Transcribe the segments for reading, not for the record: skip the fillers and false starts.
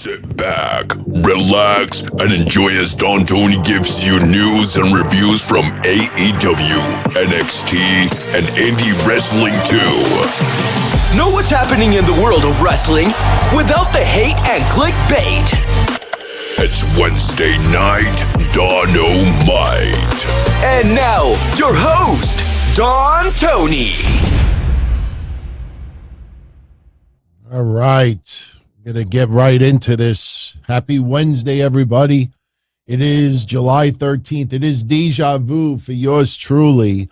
Sit back, relax, and enjoy as Don Tony gives you news and reviews from AEW, NXT, and indie wrestling too. Know what's happening in the world of wrestling without the hate and clickbait. It's Wednesday night, Don-O-Mite. And now, your host, Don Tony. All right. Going to get right into this. Happy Wednesday, everybody. It is July 13th. It is Deja Vu for yours truly.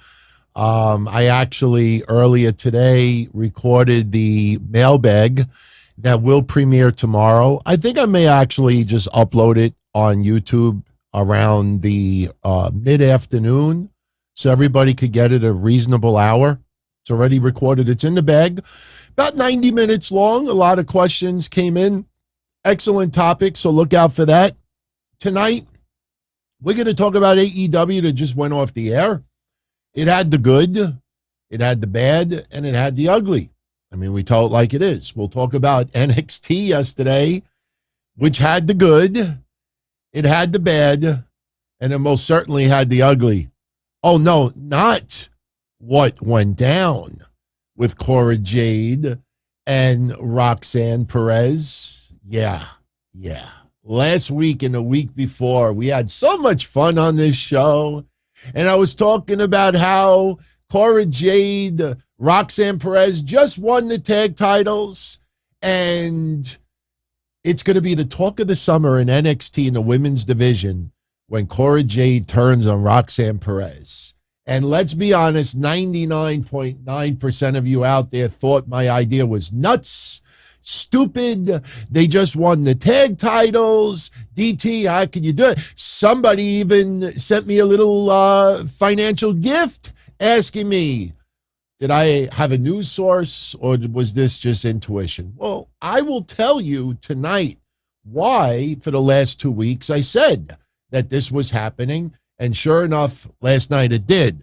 I actually, earlier today, recorded the mailbag that will premiere tomorrow. I think I may actually just upload it on YouTube around the mid-afternoon so everybody could get it at a reasonable hour. It's already recorded. It's in the bag. About 90 minutes long. A lot of questions came in. Excellent topic, so look out for that. Tonight, we're going to talk about AEW that just went off the air. It had the good, it had the bad, and it had the ugly. I mean, we tell it like it is. We'll talk about NXT yesterday, which had the good, it had the bad, and it most certainly had the ugly. Oh, no, not what went down with Cora Jade and Roxanne Perez. Yeah. Last week and the week before, we had so much fun on this show. And I was talking about how Cora Jade, Roxanne Perez just won the tag titles. And it's going to be the talk of the summer in NXT in the women's division when Cora Jade turns on Roxanne Perez. And let's be honest, 99.9% of you out there thought my idea was nuts, stupid. They just won the tag titles. DT, how can you do it? Somebody even sent me a little financial gift asking me, did I have a news source or was this just intuition? Well, I will tell you tonight why for the last 2 weeks I said that this was happening. And sure enough, last night it did.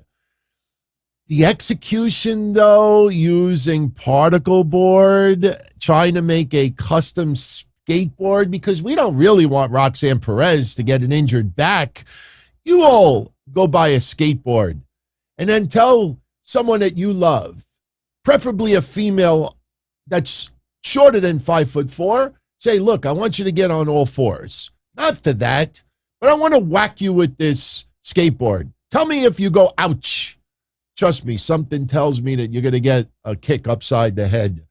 The execution, though, using particle board, trying to make a custom skateboard, because we don't really want Roxanne Perez to get an injured back. You all go buy a skateboard and then tell someone that you love, preferably a female that's shorter than 5'4", say, look, I want you to get on all fours. Not for that, but I want to whack you with this skateboard. Tell me if you go, ouch. Trust me, something tells me that you're going to get a kick upside the head.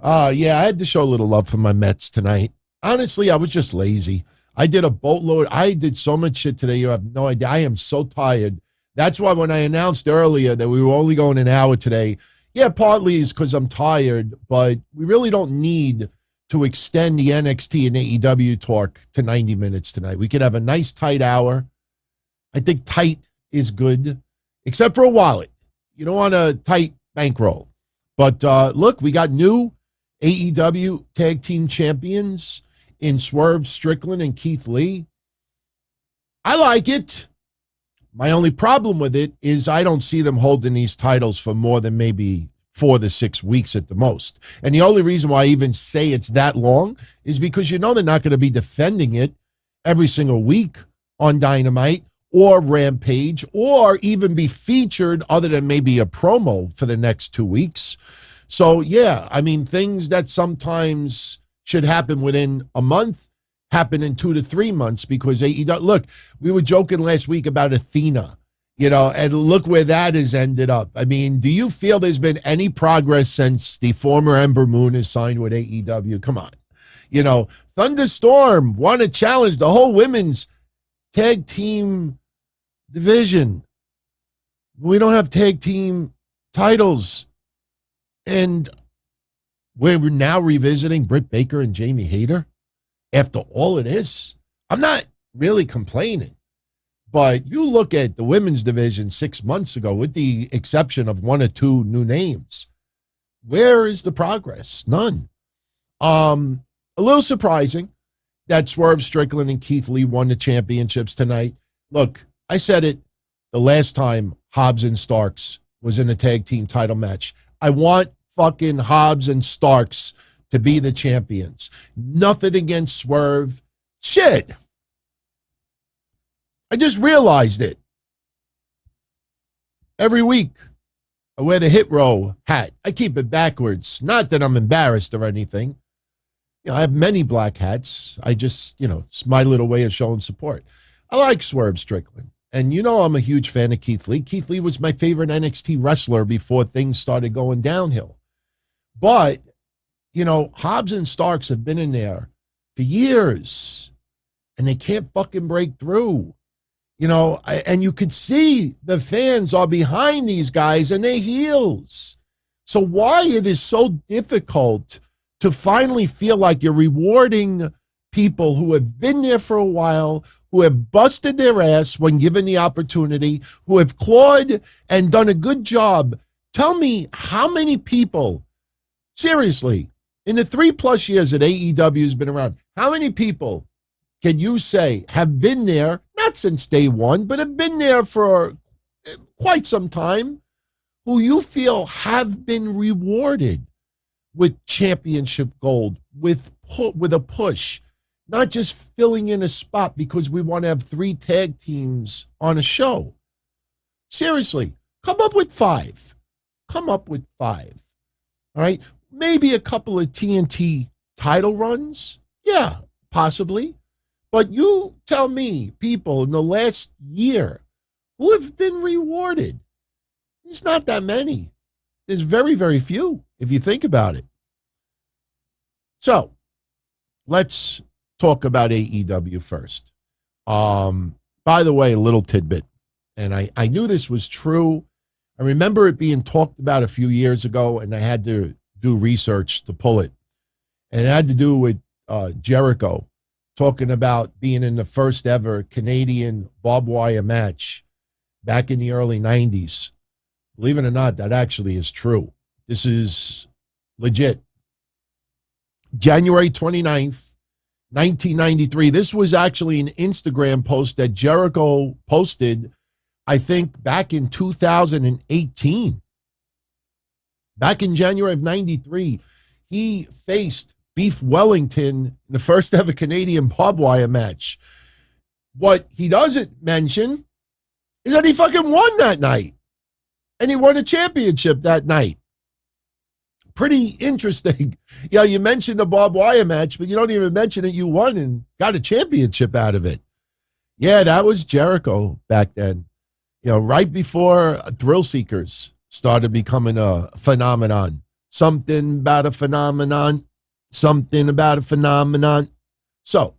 Yeah, I had to show a little love for my Mets tonight. Honestly, I was just lazy. I did a boatload. I did so much shit today. You have no idea. I am so tired. That's why when I announced earlier that we were only going an hour today, yeah, partly is because I'm tired, but we really don't need to extend the NXT and AEW talk to 90 minutes tonight. We could have a nice tight hour. I think tight is good, except for a wallet. You don't want a tight bankroll. But look, we got new AEW tag team champions in Swerve Strickland and Keith Lee. I like it. My only problem with it is I don't see them holding these titles for more than maybe 4 to 6 weeks at the most. And the only reason why I even say it's that long is because you know they're not going to be defending it every single week on Dynamite or Rampage or even be featured other than maybe a promo for the next 2 weeks. So, yeah, I mean, things that sometimes should happen within a month happen in 2 to 3 months because AEW, look, we were joking last week about Athena, you know, and look where that has ended up. I mean, do you feel there's been any progress since the former Ember Moon is signed with AEW? Come on. You know, Thunderstorm won a challenge, the whole women's tag team division. We don't have tag team titles. And we're now revisiting Britt Baker and Jamie Hayter after all of this. I'm not really complaining, but you look at the women's division 6 months ago, with the exception of 1 or 2 new names, where is the progress? None. A little surprising that Swerve Strickland and Keith Lee won the championships tonight. Look, I said it the last time Hobbs and Starks was in a tag team title match. I want fucking Hobbs and Starks to be the champions. Nothing against Swerve. Shit. I just realized it. Every week, I wear the Hit Row hat. I keep it backwards. Not that I'm embarrassed or anything. I have many black hats. I just, it's my little way of showing support. I like Swerve Strickland. And I'm a huge fan of Keith Lee. Keith Lee was my favorite NXT wrestler before things started going downhill. But, Hobbs and Starks have been in there for years, and they can't fucking break through. And you could see the fans are behind these guys and they heels. So why it is so difficult to finally feel like you're rewarding people who have been there for a while, who have busted their ass when given the opportunity, who have clawed and done a good job. Tell me how many people, seriously, in the 3+ years that AEW has been around, how many people can you say have been there, not since day one, but have been there for quite some time, who you feel have been rewarded with championship gold, with a push, not just filling in a spot because we want to have 3 tag teams on a show? Seriously, come up with 5. Come up with 5. All right? Maybe a couple of TNT title runs. Yeah, possibly. But you tell me, people in the last year who have been rewarded. There's not that many. There's very, very few, if you think about it. So, let's talk about AEW first. By the way, a little tidbit, and I knew this was true. I remember it being talked about a few years ago, and I had to do research to pull it. And it had to do with Jericho talking about being in the first ever Canadian Barbed Wire Match back in the early 90s. Believe it or not, that actually is true. This is legit. January 29th, 1993. This was actually an Instagram post that Jericho posted, I think, back in 2018. Back in January of 93, he faced Beef Wellington in the first ever Canadian barbed wire match. What he doesn't mention is that he fucking won that night. And he won a championship that night. Pretty interesting. You mentioned the barbed wire match, but you don't even mention that you won and got a championship out of it. Yeah, that was Jericho back then. Right before Thrill Seekers started becoming a phenomenon. Something about a phenomenon. Something about a phenomenon. So,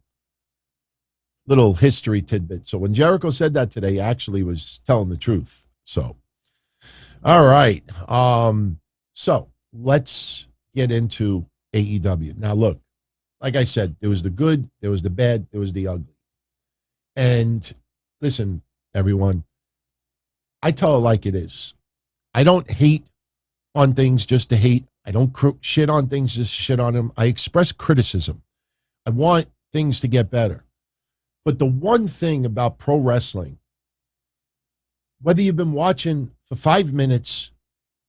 little history tidbit. So when Jericho said that today, he actually was telling the truth. So, all right. So let's get into AEW. Now, look, like I said, there was the good, there was the bad, there was the ugly. And listen, everyone, I tell it like it is. I don't hate on things just to hate. I don't shit on things just to shit on them. I express criticism. I want things to get better. But the one thing about pro wrestling, whether you've been watching for 5 minutes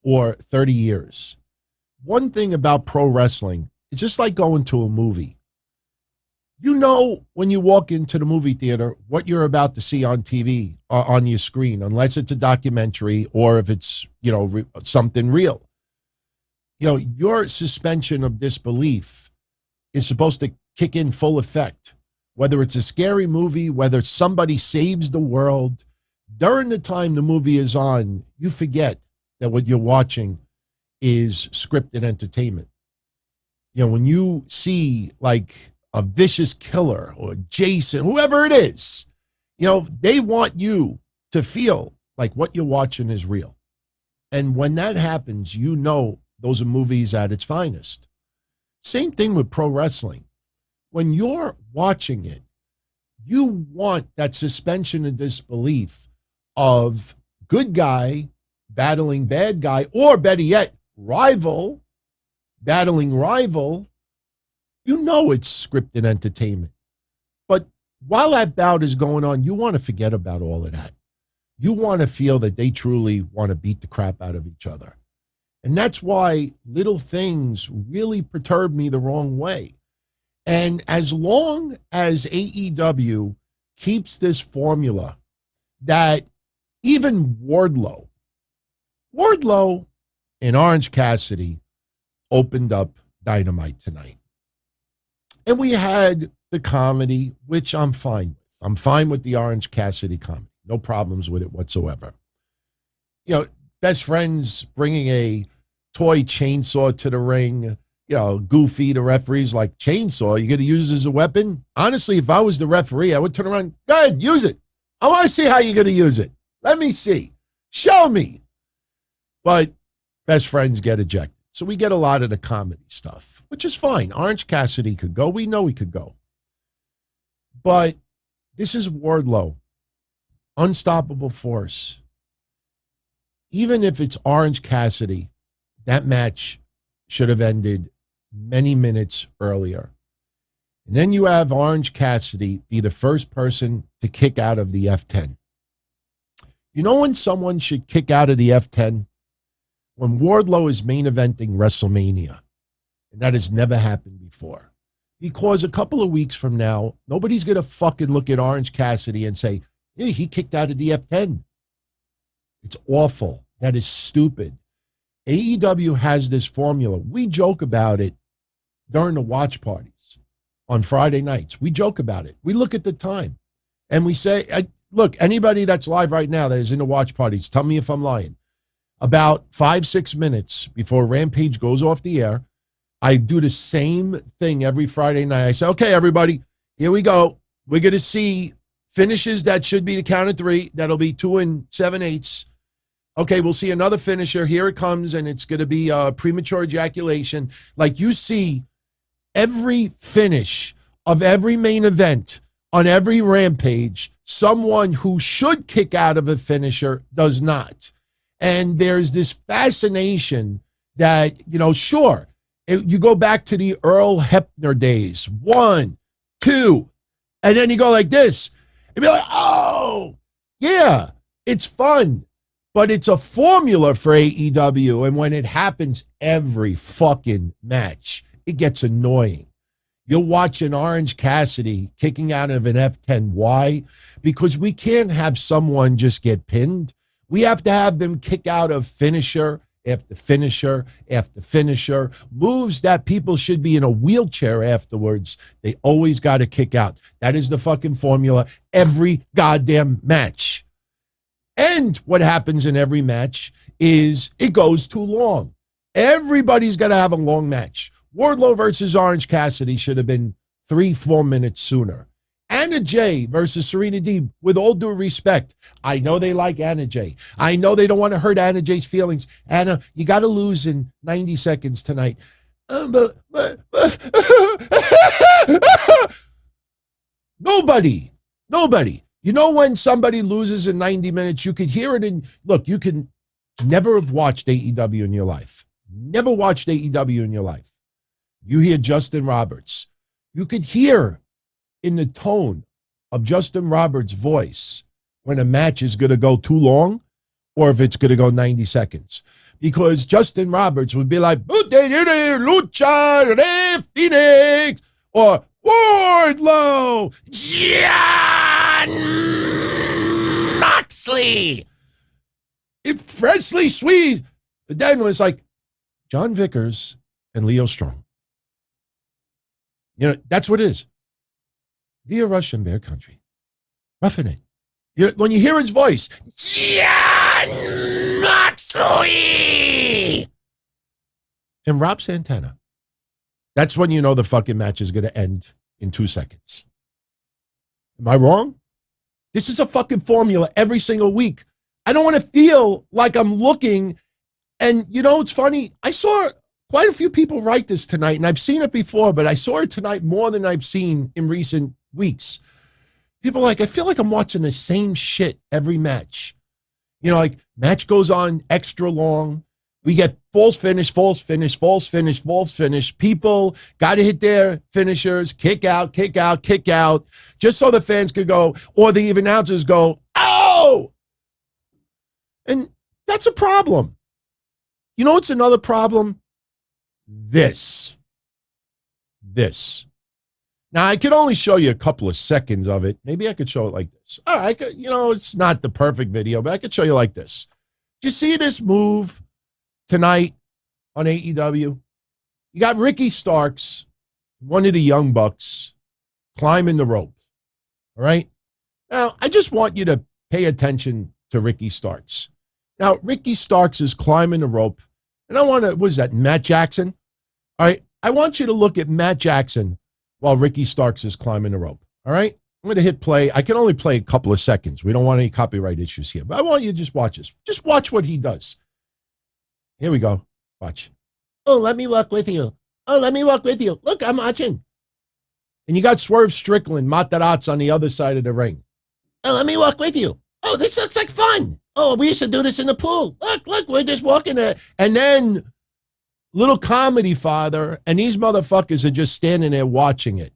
or 30 years, one thing about pro wrestling, it's just like going to a movie. You know when you walk into the movie theater what you're about to see on TV, on your screen, unless it's a documentary or if it's, something real. Your suspension of disbelief is supposed to kick in full effect. Whether it's a scary movie, whether somebody saves the world, during the time the movie is on, you forget that what you're watching is scripted entertainment. When you see like a vicious killer or Jason, whoever it is, they want you to feel like what you're watching is real. And when that happens, those are movies at its finest. Same thing with pro wrestling. When you're watching it, you want that suspension of disbelief of good guy battling bad guy, or better yet, rival battling rival. It's scripted entertainment. But while that bout is going on, you want to forget about all of that. You want to feel that they truly want to beat the crap out of each other. And that's why little things really perturb me the wrong way. And as long as AEW keeps this formula that even Wardlow and Orange Cassidy opened up Dynamite tonight. And we had the comedy, which I'm fine with. I'm fine with the Orange Cassidy comedy. No problems with it whatsoever. You know, best friends bringing a toy chainsaw to the ring. You know, Goofy, the referee's like, chainsaw, you going to use it as a weapon? Honestly, if I was the referee, I would turn around, go ahead, use it. I want to see how you're going to use it. Let me see. Show me. But best friends get ejected. So we get a lot of the comedy stuff, which is fine. Orange Cassidy could go. We know he could go. But this is Wardlow. Unstoppable force. Even if it's Orange Cassidy, that match should have ended many minutes earlier. And then you have Orange Cassidy be the first person to kick out of the F10. You know when someone should kick out of the F10? When Wardlow is main eventing WrestleMania. And that has never happened before. Because a couple of weeks from now, nobody's going to fucking look at Orange Cassidy and say, yeah, he kicked out of the F10. It's awful. That is stupid. AEW has this formula. We joke about it during the watch parties on Friday nights. We joke about it. We look at the time and we say, look, anybody that's live right now that is in the watch parties, tell me if I'm lying. About 5-6 minutes before Rampage goes off the air, I do the same thing every Friday night. I say, okay, everybody, here we go. We're going to see finishes that should be the count of 3. That'll be 2 7/8. Okay, we'll see another finisher. Here it comes, and it's going to be premature ejaculation. Like you see every finish of every main event on every Rampage, someone who should kick out of a finisher does not. And there's this fascination that, you know, sure, you go back to the Earl Hebner days. 1, 2, and then you go like this. And be like, oh, yeah, it's fun. But it's a formula for AEW, and when it happens every fucking match, it gets annoying. You'll watch an Orange Cassidy kicking out of an F10. Why? Because we can't have someone just get pinned. We have to have them kick out of finisher after finisher after finisher. Moves that people should be in a wheelchair afterwards, they always got to kick out. That is the fucking formula every goddamn match. And what happens in every match is it goes too long. Everybody's got to have a long match. Wardlow versus Orange Cassidy should have been 3-4 minutes sooner. Anna Jay versus Serena Deeb, with all due respect, I know they like Anna Jay. I know they don't want to hurt Anna Jay's feelings. Anna, you got to lose in 90 seconds tonight. Nobody. You know when somebody loses in 90 minutes, you could hear it in, look, you can never have watched AEW in your life. Never watched AEW in your life. You hear Justin Roberts. You could hear in the tone of Justin Roberts' voice when a match is going to go too long or if it's going to go 90 seconds. Because Justin Roberts would be like, Lucha Phoenix, or Wardlow, John Moxley, it's freshly sweet. But then it was like John Vickers and Leo Strong. You know, that's what it is. Via Russian Bear Country. Roughing it. When you hear his voice, John Moxley and Rob Santana, that's when you know the fucking match is going to end in 2 seconds. Am I wrong? This is a fucking formula every single week. I don't want to feel like I'm looking. And, you know, it's funny. I saw quite a few people write this tonight, and I've seen it before, but I saw it tonight more than I've seen in recent weeks. People are like, I feel like I'm watching the same shit every match. You know, like, match goes on extra long. We get false finish. People got to hit their finishers, kick out, just so the fans could go, or the announcers go, oh! And that's a problem. You know what's another problem? This. Now, I could only show you a couple of seconds of it. Maybe I could show it like this. All right, it's not the perfect video, but I could show you like this. Did you see this move tonight on AEW? You got Ricky Starks, one of the Young Bucks, climbing the rope. All right? Now, I just want you to pay attention to Ricky Starks. Now, Ricky Starks is climbing the rope, and I want to, what is that, Matt Jackson? All right, I want you to look at Matt Jackson while Ricky Starks is climbing the rope. All right? I'm going to hit play. I can only play a couple of seconds. We don't want any copyright issues here, but I want you to just watch this. Just watch what he does. Here we go. Watch. Oh, let me walk with you. Oh, let me walk with you. Look, I'm watching. And you got Swerve Strickland, Matarazzi on the other side of the ring. Oh, let me walk with you. Oh, this looks like fun. Oh, we used to do this in the pool. Look, we're just walking there. And then little comedy father, and these motherfuckers are just standing there watching it.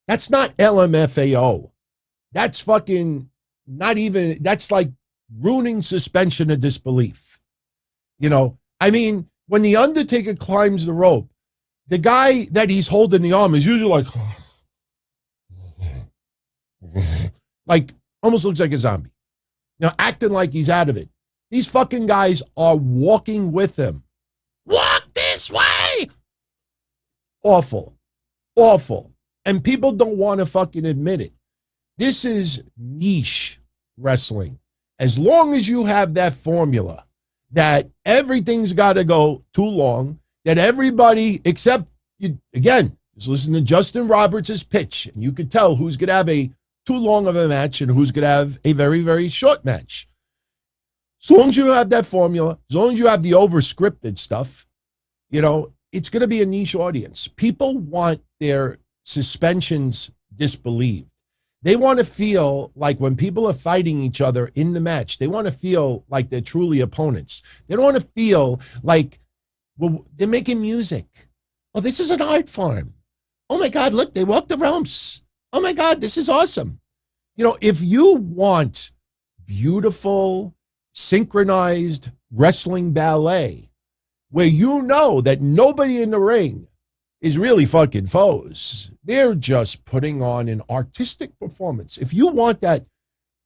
That's not LMFAO. That's fucking not even, that's like ruining suspension of disbelief. I mean, when The Undertaker climbs the rope, the guy that he's holding the arm is usually like almost looks like a zombie. Acting like he's out of it. These fucking guys are walking with him. Walk this way! Awful. And people don't want to fucking admit it. This is niche wrestling. As long as you have that formula that everything's got to go too long, that everybody, except, you, again, just listen to Justin Roberts' pitch, and you could tell who's going to have a too long of a match and who's going to have a very, very short match. As long as you have that formula, as long as you have the over-scripted stuff, it's going to be a niche audience. People want their suspensions disbelieved. They want to feel like when people are fighting each other in the match, they want to feel like they're truly opponents. They don't want to feel like, well, they're making music. Oh, this is an art form. Oh my God, look, they walk the ropes. Oh my God, this is awesome. If you want beautiful, synchronized wrestling ballet, where that nobody in the ring is really fucking foes. They're just putting on an artistic performance. If you want that,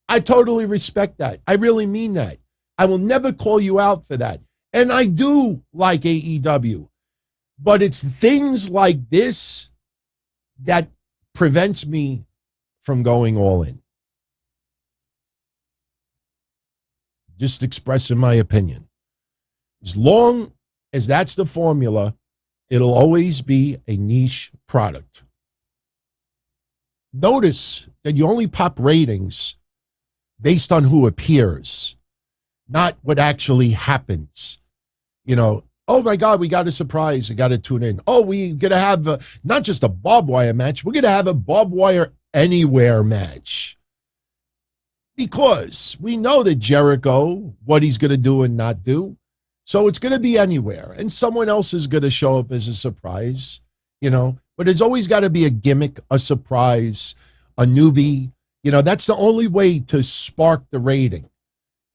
I totally respect that. I really mean that. I will never call you out for that. And I do like AEW, but it's things like this that prevents me from going all in. Just expressing my opinion. As long as that's the formula, it'll always be a niche product. Notice that you only pop ratings based on who appears, not what actually happens. Oh my God, we got a surprise. I got to tune in. Oh, we're going to have not just a barbed wire match. We're going to have a barbed wire anywhere match. Because we know that Jericho, what he's going to do and not do. So it's going to be anywhere. And someone else is going to show up as a surprise, But there's always got to be a gimmick, a surprise, a newbie. That's the only way to spark the rating.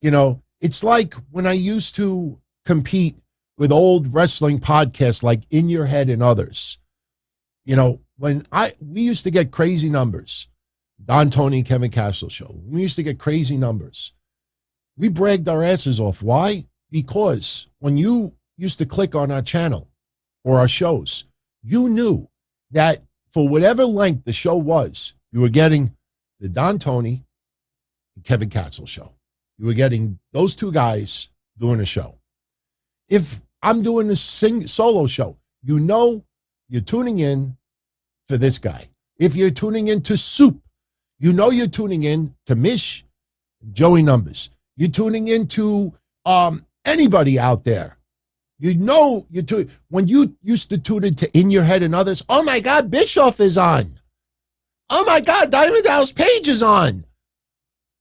It's like when I used to compete with old wrestling podcasts like In Your Head and others. When we used to get crazy numbers. Don, Tony, Kevin Castle show. We used to get crazy numbers. We bragged our asses off. Why? Because when you used to click on our channel or our shows, you knew that for whatever length the show was, you were getting the Don, Tony, and Kevin Castle show. You were getting those two guys doing a show. If I'm doing a solo show, you're tuning in for this guy. If you're tuning in to Soup, you're tuning in to Mish, Joey Numbers. You're tuning into anybody out there. When you used to tune into In Your Head and others, oh my God, Bischoff is on. Oh my God, Diamond Dallas Page is on.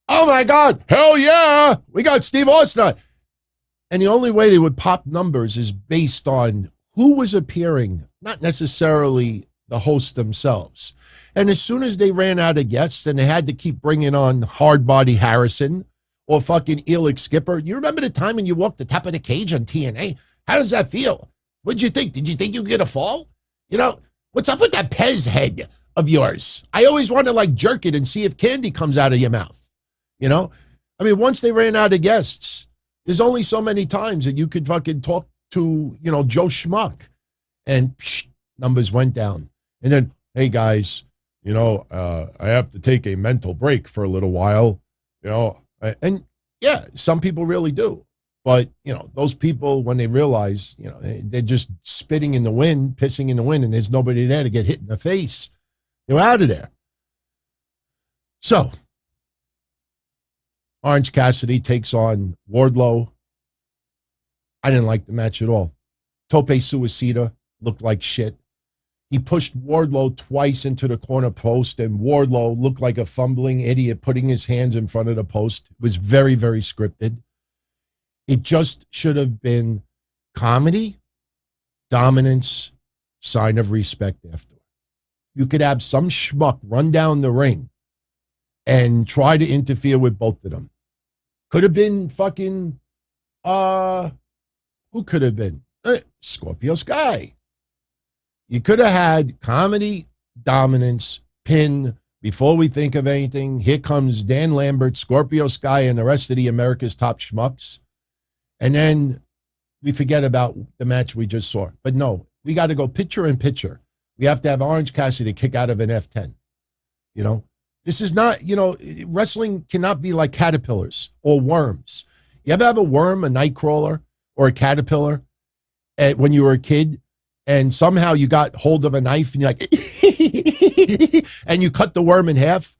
Oh my God, hell yeah, we got Steve Austin. And the only way they would pop numbers is based on who was appearing, not necessarily the hosts themselves. And as soon as they ran out of guests and they had to keep bringing on Hardbody Harrison or fucking Elix Skipper. You remember the time when you walked the top of the cage on TNA? How does that feel? What'd you think? Did you think you were going to fall? You know, what's up with that Pez head of yours? I always want to like jerk it and see if candy comes out of your mouth. You know? I mean, once they ran out of guests, there's only so many times that you could fucking talk to, you know, Joe Schmuck. And numbers went down. And then, hey guys, you know, I have to take a mental break for a little while, you know. And yeah, some people really do. But, you know, those people, when they realize, you know, they're just spitting in the wind, pissing in the wind, and there's nobody there to get hit in the face, they're out of there. So, Orange Cassidy takes on Wardlow. I didn't like the match at all. Tope Suicida looked like shit. He pushed Wardlow twice into the corner post, and Wardlow looked like a fumbling idiot putting his hands in front of the post. It was very, very scripted. It just should have been comedy, dominance, sign of respect after. You could have some schmuck run down the ring and try to interfere with both of them. Could have been fucking, who could have been? Scorpio Sky. You could have had comedy, dominance, pin. Before we think of anything, here comes Dan Lambert, Scorpio Sky, and the rest of the America's Top Schmucks. And then we forget about the match we just saw. But no, we got to go picture in picture. We have to have Orange Cassidy kick out of an F10. You know, this is not, you know, wrestling cannot be like caterpillars or worms. You ever have a worm, a nightcrawler, or a caterpillar when you were a kid, and somehow you got hold of a knife and you're like, and you cut the worm in half,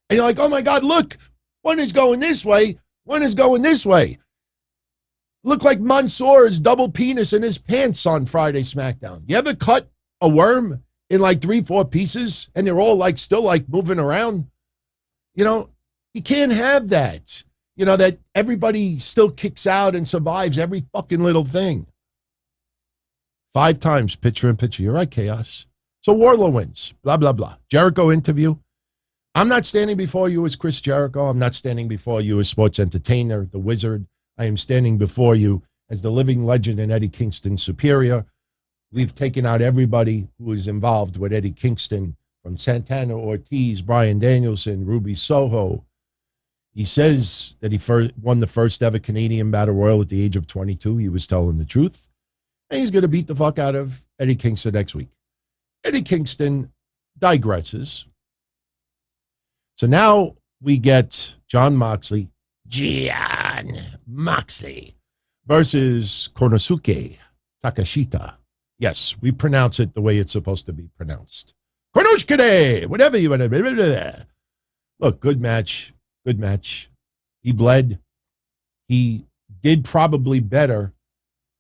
and you're like, oh my God, look, one is going this way, one is going this way. Look like Mansoor's double penis in his pants on Friday SmackDown. You ever cut a worm in like 3-4 pieces and they're all like still like moving around? You know, you can't have that. You know, that everybody still kicks out and survives every fucking little thing. 5 times picture in picture. You're right, Chaos. So Wardlow wins. Blah, blah, blah. Jericho interview. I'm not standing before you as Chris Jericho. I'm not standing before you as sports entertainer, the wizard. I am standing before you as the living legend and Eddie Kingston superior. We've taken out everybody who is involved with Eddie Kingston, from Santana Ortiz, Bryan Danielson, Ruby Soho. He says that he won the first ever Canadian Battle Royal at the age of 22. He was telling the truth. And he's going to beat the fuck out of Eddie Kingston next week. Eddie Kingston digresses. So now we get Jon Moxley versus Konosuke Takeshita. Yes, we pronounce it the way it's supposed to be pronounced. Konosuke, whatever you want to. Look, good match. Good match. He bled. He did probably better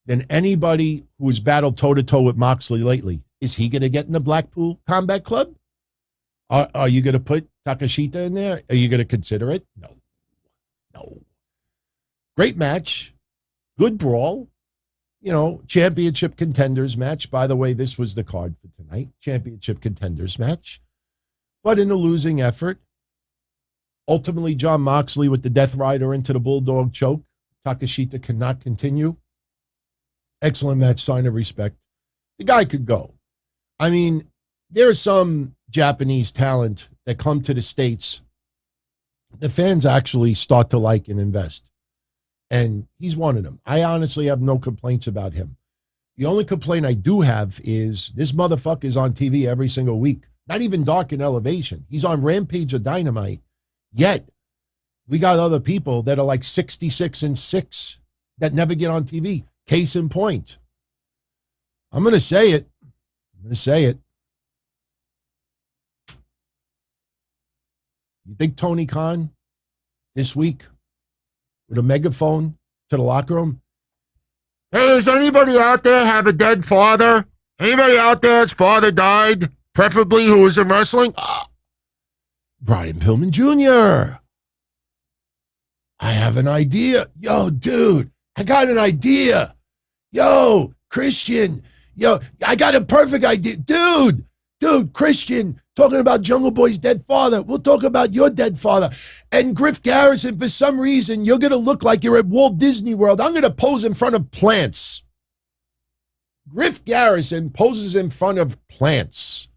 than anybody who has battled toe-to-toe with Moxley lately. Is he going to get in the Blackpool Combat Club? Are you going to put Takeshita in there? Are you going to consider it? No. Great match. Good brawl. You know, championship contenders match. By the way, this was the card for tonight. Championship contenders match. But in a losing effort, ultimately Jon Moxley with the Death Rider into the Bulldog choke. Takeshita cannot continue. Excellent match, sign of respect. The guy could go. I mean, there is some Japanese talent that come to the States. The fans actually start to like and invest. And he's one of them. I honestly have no complaints about him. The only complaint I do have is this motherfucker is on TV every single week. Not even Dark in Elevation. He's on Rampage or Dynamite. Yet, we got other people that are like 66-6 that never get on TV. Case in point. I'm going to say it. You think Tony Khan this week with a megaphone to the locker room? Hey, does anybody out there have a dead father? Anybody out there's father died, preferably who was in wrestling? Brian Pillman Jr. I have an idea. Yo, dude, I got an idea. Yo, Christian. Yo, I got a perfect idea. Dude, dude, Christian, talking about Jungle Boy's dead father. We'll talk about your dead father. And Griff Garrison, for some reason, you're going to look like you're at Walt Disney World. I'm going to pose in front of plants. Griff Garrison poses in front of plants.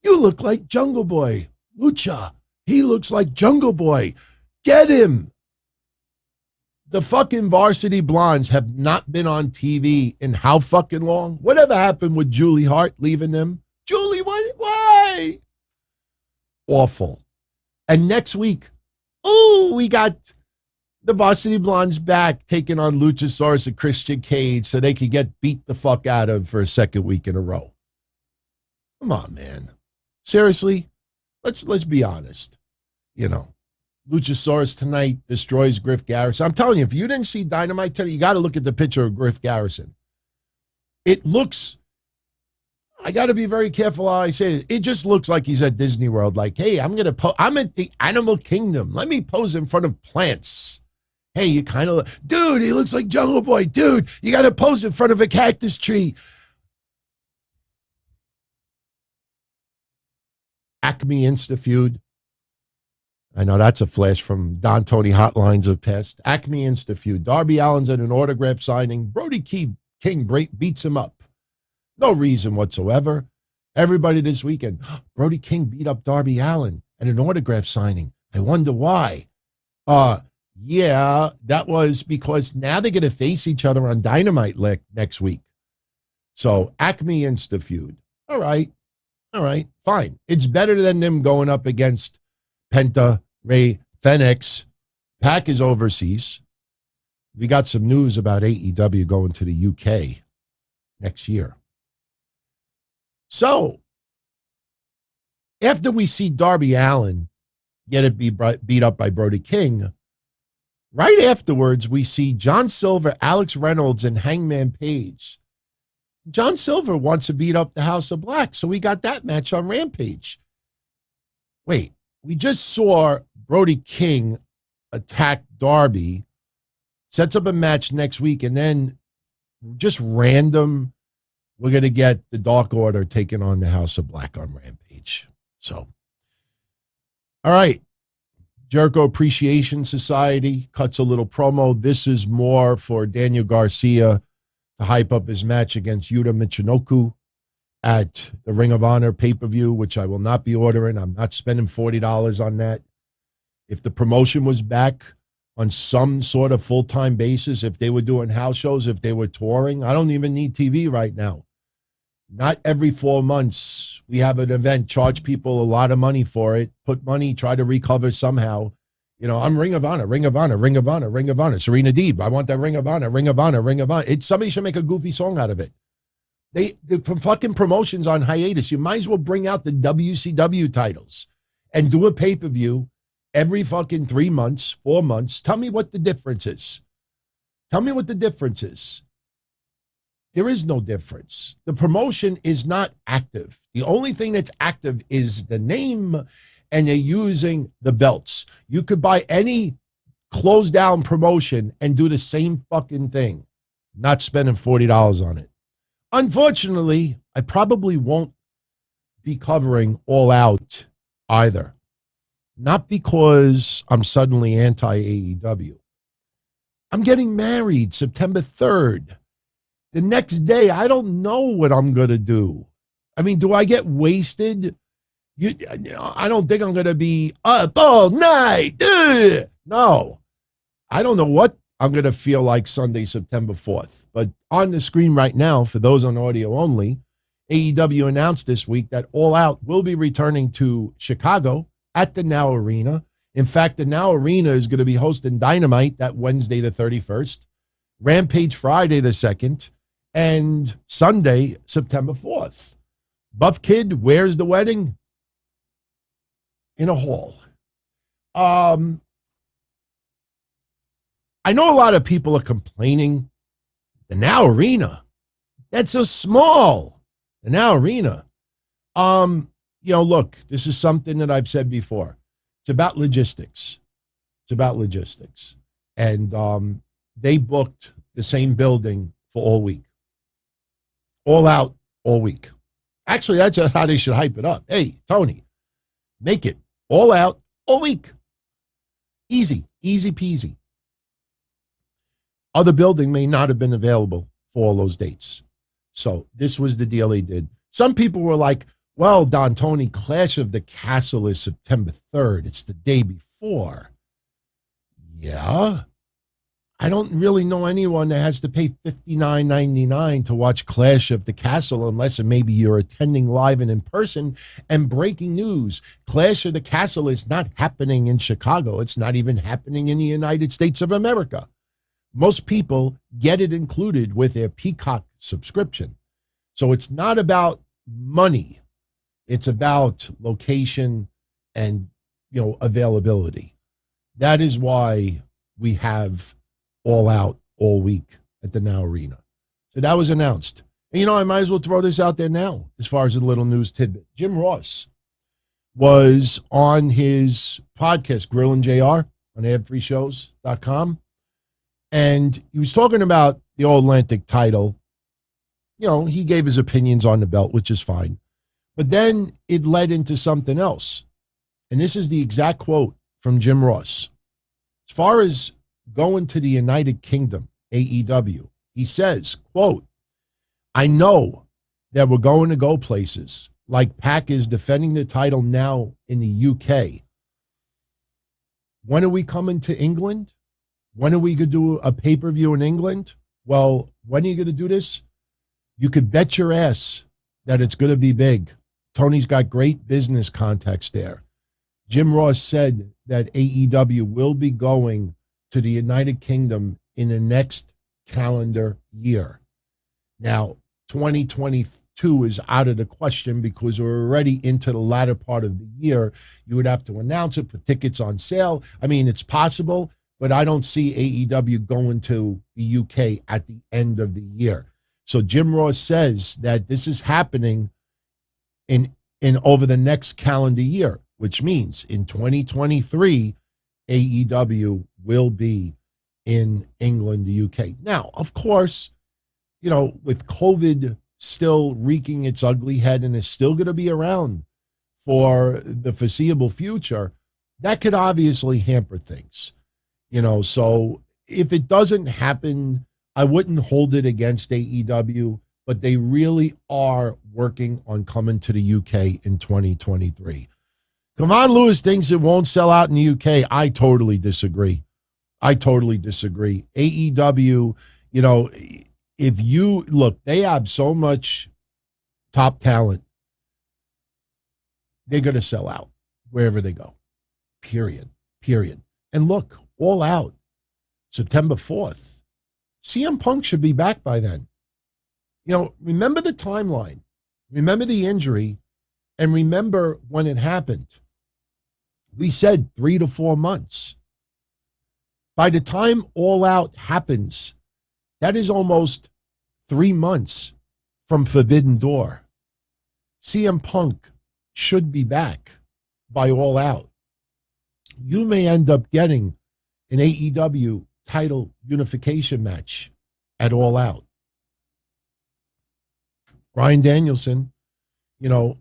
You look like Jungle Boy. Lucha, he looks like Jungle Boy. Get him. The fucking Varsity Blondes have not been on TV in how fucking long? Whatever happened with Julie Hart leaving them? Julie, why? Awful. And next week, we got the Varsity Blondes back taking on Luchasaurus and Christian Cage so they could get beat the fuck out of for a second week in a row. Come on, man. Seriously, let's be honest. Luchasaurus tonight destroys Griff Garrison. I'm telling you, if you didn't see Dynamite today, you got to look at the picture of Griff Garrison. It looks, I got to be very careful how I say it. It just looks like he's at Disney World. Like, hey, I'm at the Animal Kingdom. Let me pose in front of plants. Hey, you kind of, dude, he looks like Jungle Boy. Dude, you got to pose in front of a cactus tree. Acme Insta Feud. I know that's a flash from Don Tony Hotlines of Pest. Acme Insta Feud. Darby Allin's at an autograph signing. Brody King beats him up. No reason whatsoever. Everybody this weekend, Brody King beat up Darby Allin at an autograph signing. I wonder why. Yeah, that was because now they're going to face each other on Dynamite next week. So Acme Insta Feud. All right, fine. It's better than them going up against Penta, Ray, Phoenix. Pac is overseas. We got some news about AEW going to the UK next year. So, after we see Darby Allin get it beat up by Brody King, right afterwards we see John Silver, Alex Reynolds, and Hangman Page. John Silver wants to beat up the House of Black, so we got that match on Rampage. Wait. We just saw Brody King attack Darby, sets up a match next week, and then just random, we're going to get the Dark Order taking on the House of Black on Rampage. So, all right. Jericho Appreciation Society cuts a little promo. This is more for Daniel Garcia to hype up his match against Yuta Michinoku at the Ring of Honor pay-per-view, which I will not be ordering. I'm not spending $40 on that. If the promotion was back on some sort of full-time basis, if they were doing house shows, if they were touring, I don't even need TV right now. Not every 4 months we have an event, charge people a lot of money for it, put money, try to recover somehow. I'm Ring of Honor. Serena Deeb, I want that Ring of Honor. Somebody should make a goofy song out of it. They from fucking promotions on hiatus. You might as well bring out the WCW titles and do a pay-per-view every fucking 3 months, 4 months. Tell me what the difference is. There is no difference. The promotion is not active. The only thing that's active is the name, and they're using the belts. You could buy any closed down promotion and do the same fucking thing, not spending $40 on it. Unfortunately, I probably won't be covering All Out either. Not because I'm suddenly anti-AEW. I'm getting married September 3rd. The next day, I don't know what I'm going to do. I mean, do I get wasted? I don't think I'm going to be up all night. Ugh. No. I don't know what I'm going to feel like Sunday, September 4th. But on the screen right now, for those on audio only, AEW announced this week that All Out will be returning to Chicago at the Now Arena. In fact, the Now Arena is going to be hosting Dynamite that Wednesday, the 31st, Rampage Friday, the 2nd, and Sunday, September 4th. Buff Kid, where's the wedding? In a hall. I know a lot of people are complaining. The Now Arena, that's so small. The Now Arena. Look, this is something that I've said before. It's about logistics. And they booked the same building for all week. All Out all week. Actually, that's how they should hype it up. Hey, Tony, make it All Out all week. Easy peasy. Other building may not have been available for all those dates. So this was the deal they did. Some people were like, well, Don Tony, Clash of the Castle is September 3rd. It's the day before. Yeah. I don't really know anyone that has to pay $59.99 to watch Clash of the Castle unless maybe you're attending live and in person. And breaking news, Clash of the Castle is not happening in Chicago. It's not even happening in the United States of America. Most people get it included with their Peacock subscription. So it's not about money. It's about location and, availability. That is why we have All Out all week at the Now Arena. So that was announced. And, I might as well throw this out there now as far as a little news tidbit. Jim Ross was on his podcast, Grillin' JR, on adfreeshows.com. And he was talking about the All Atlantic title. He gave his opinions on the belt, which is fine. But then it led into something else. And this is the exact quote from Jim Ross. As far as going to the United Kingdom, AEW, he says, quote, I know that we're going to go places like Pac is defending the title now in the UK. When are we coming to England? When are we going to do a pay-per-view in England? Well, when are you going to do this? You could bet your ass that it's going to be big. Tony's got great business contacts there. Jim Ross said that AEW will be going to the United Kingdom in the next calendar year. Now, 2022 is out of the question because we're already into the latter part of the year. You would have to announce it, put tickets on sale. I mean, it's possible, but I don't see AEW going to the UK at the end of the year. So Jim Ross says that this is happening in over the next calendar year, which means in 2023, AEW will be in England, the UK. Now, of course, with COVID still wreaking its ugly head and is still going to be around for the foreseeable future, that could obviously hamper things. So if it doesn't happen, I wouldn't hold it against AEW, but they really are working on coming to the UK in 2023. Kevon Lewis thinks it won't sell out in the UK. I totally disagree. AEW, if you look, they have so much top talent. They're going to sell out wherever they go. Period. And look, All Out, September 4th. CM Punk should be back by then. Remember the timeline. Remember the injury. And remember when it happened. We said 3 to 4 months. By the time All Out happens, that is almost 3 months from Forbidden Door. CM Punk should be back by All Out. You may end up getting an AEW title unification match at All Out. Bryan Danielson, I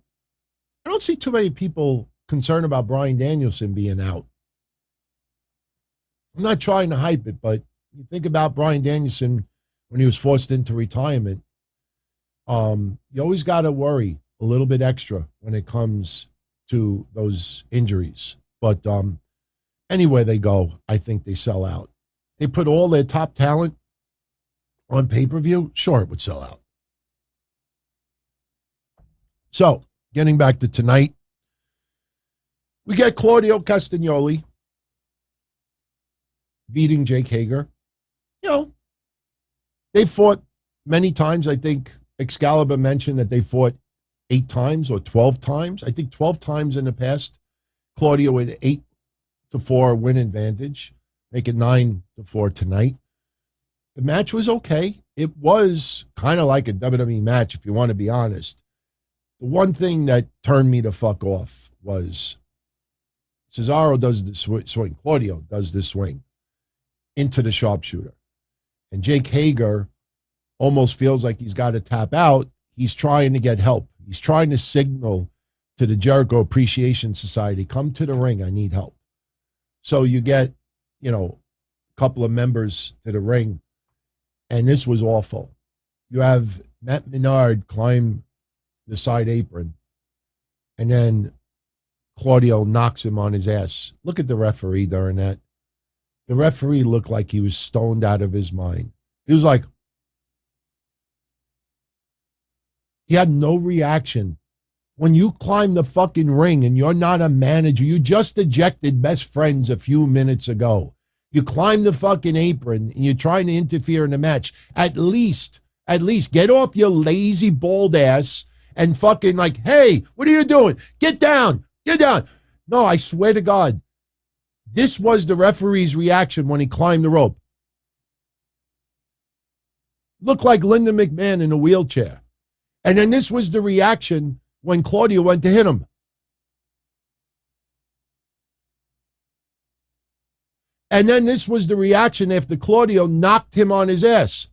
don't see too many people concerned about Bryan Danielson being out. I'm not trying to hype it, but you think about Bryan Danielson when he was forced into retirement. You always got to worry a little bit extra when it comes to those injuries. But anywhere they go, I think they sell out. They put all their top talent on pay-per-view, sure, it would sell out. So, getting back to tonight, we get Claudio Castagnoli beating Jake Hager. They fought many times. I think Excalibur mentioned that they fought 8 times or 12 times. I think 12 times in the past. Claudio with 8-4 win advantage. Make it 9-4 tonight. The match was okay. It was kind of like a WWE match, if you want to be honest. The one thing that turned me the fuck off was Cesaro does the swing. Claudio does the swing into the sharpshooter. And Jake Hager almost feels like he's got to tap out. He's trying to get help. He's trying to signal to the Jericho Appreciation Society, come to the ring, I need help. So you get, a couple of members to the ring, and this was awful. You have Matt Menard climb the side apron, and then Claudio knocks him on his ass. Look at the referee during that. The referee looked like he was stoned out of his mind. He was like, he had no reaction. When you climb the fucking ring and you're not a manager, you just ejected best friends a few minutes ago. You climb the fucking apron and you're trying to interfere in the match. At least get off your lazy bald ass and fucking like, hey, what are you doing? Get down. No, I swear to God, this was the referee's reaction when he climbed the rope. Looked like Linda McMahon in a wheelchair. And then this was the reaction when Claudio went to hit him. And then this was the reaction after Claudio knocked him on his ass.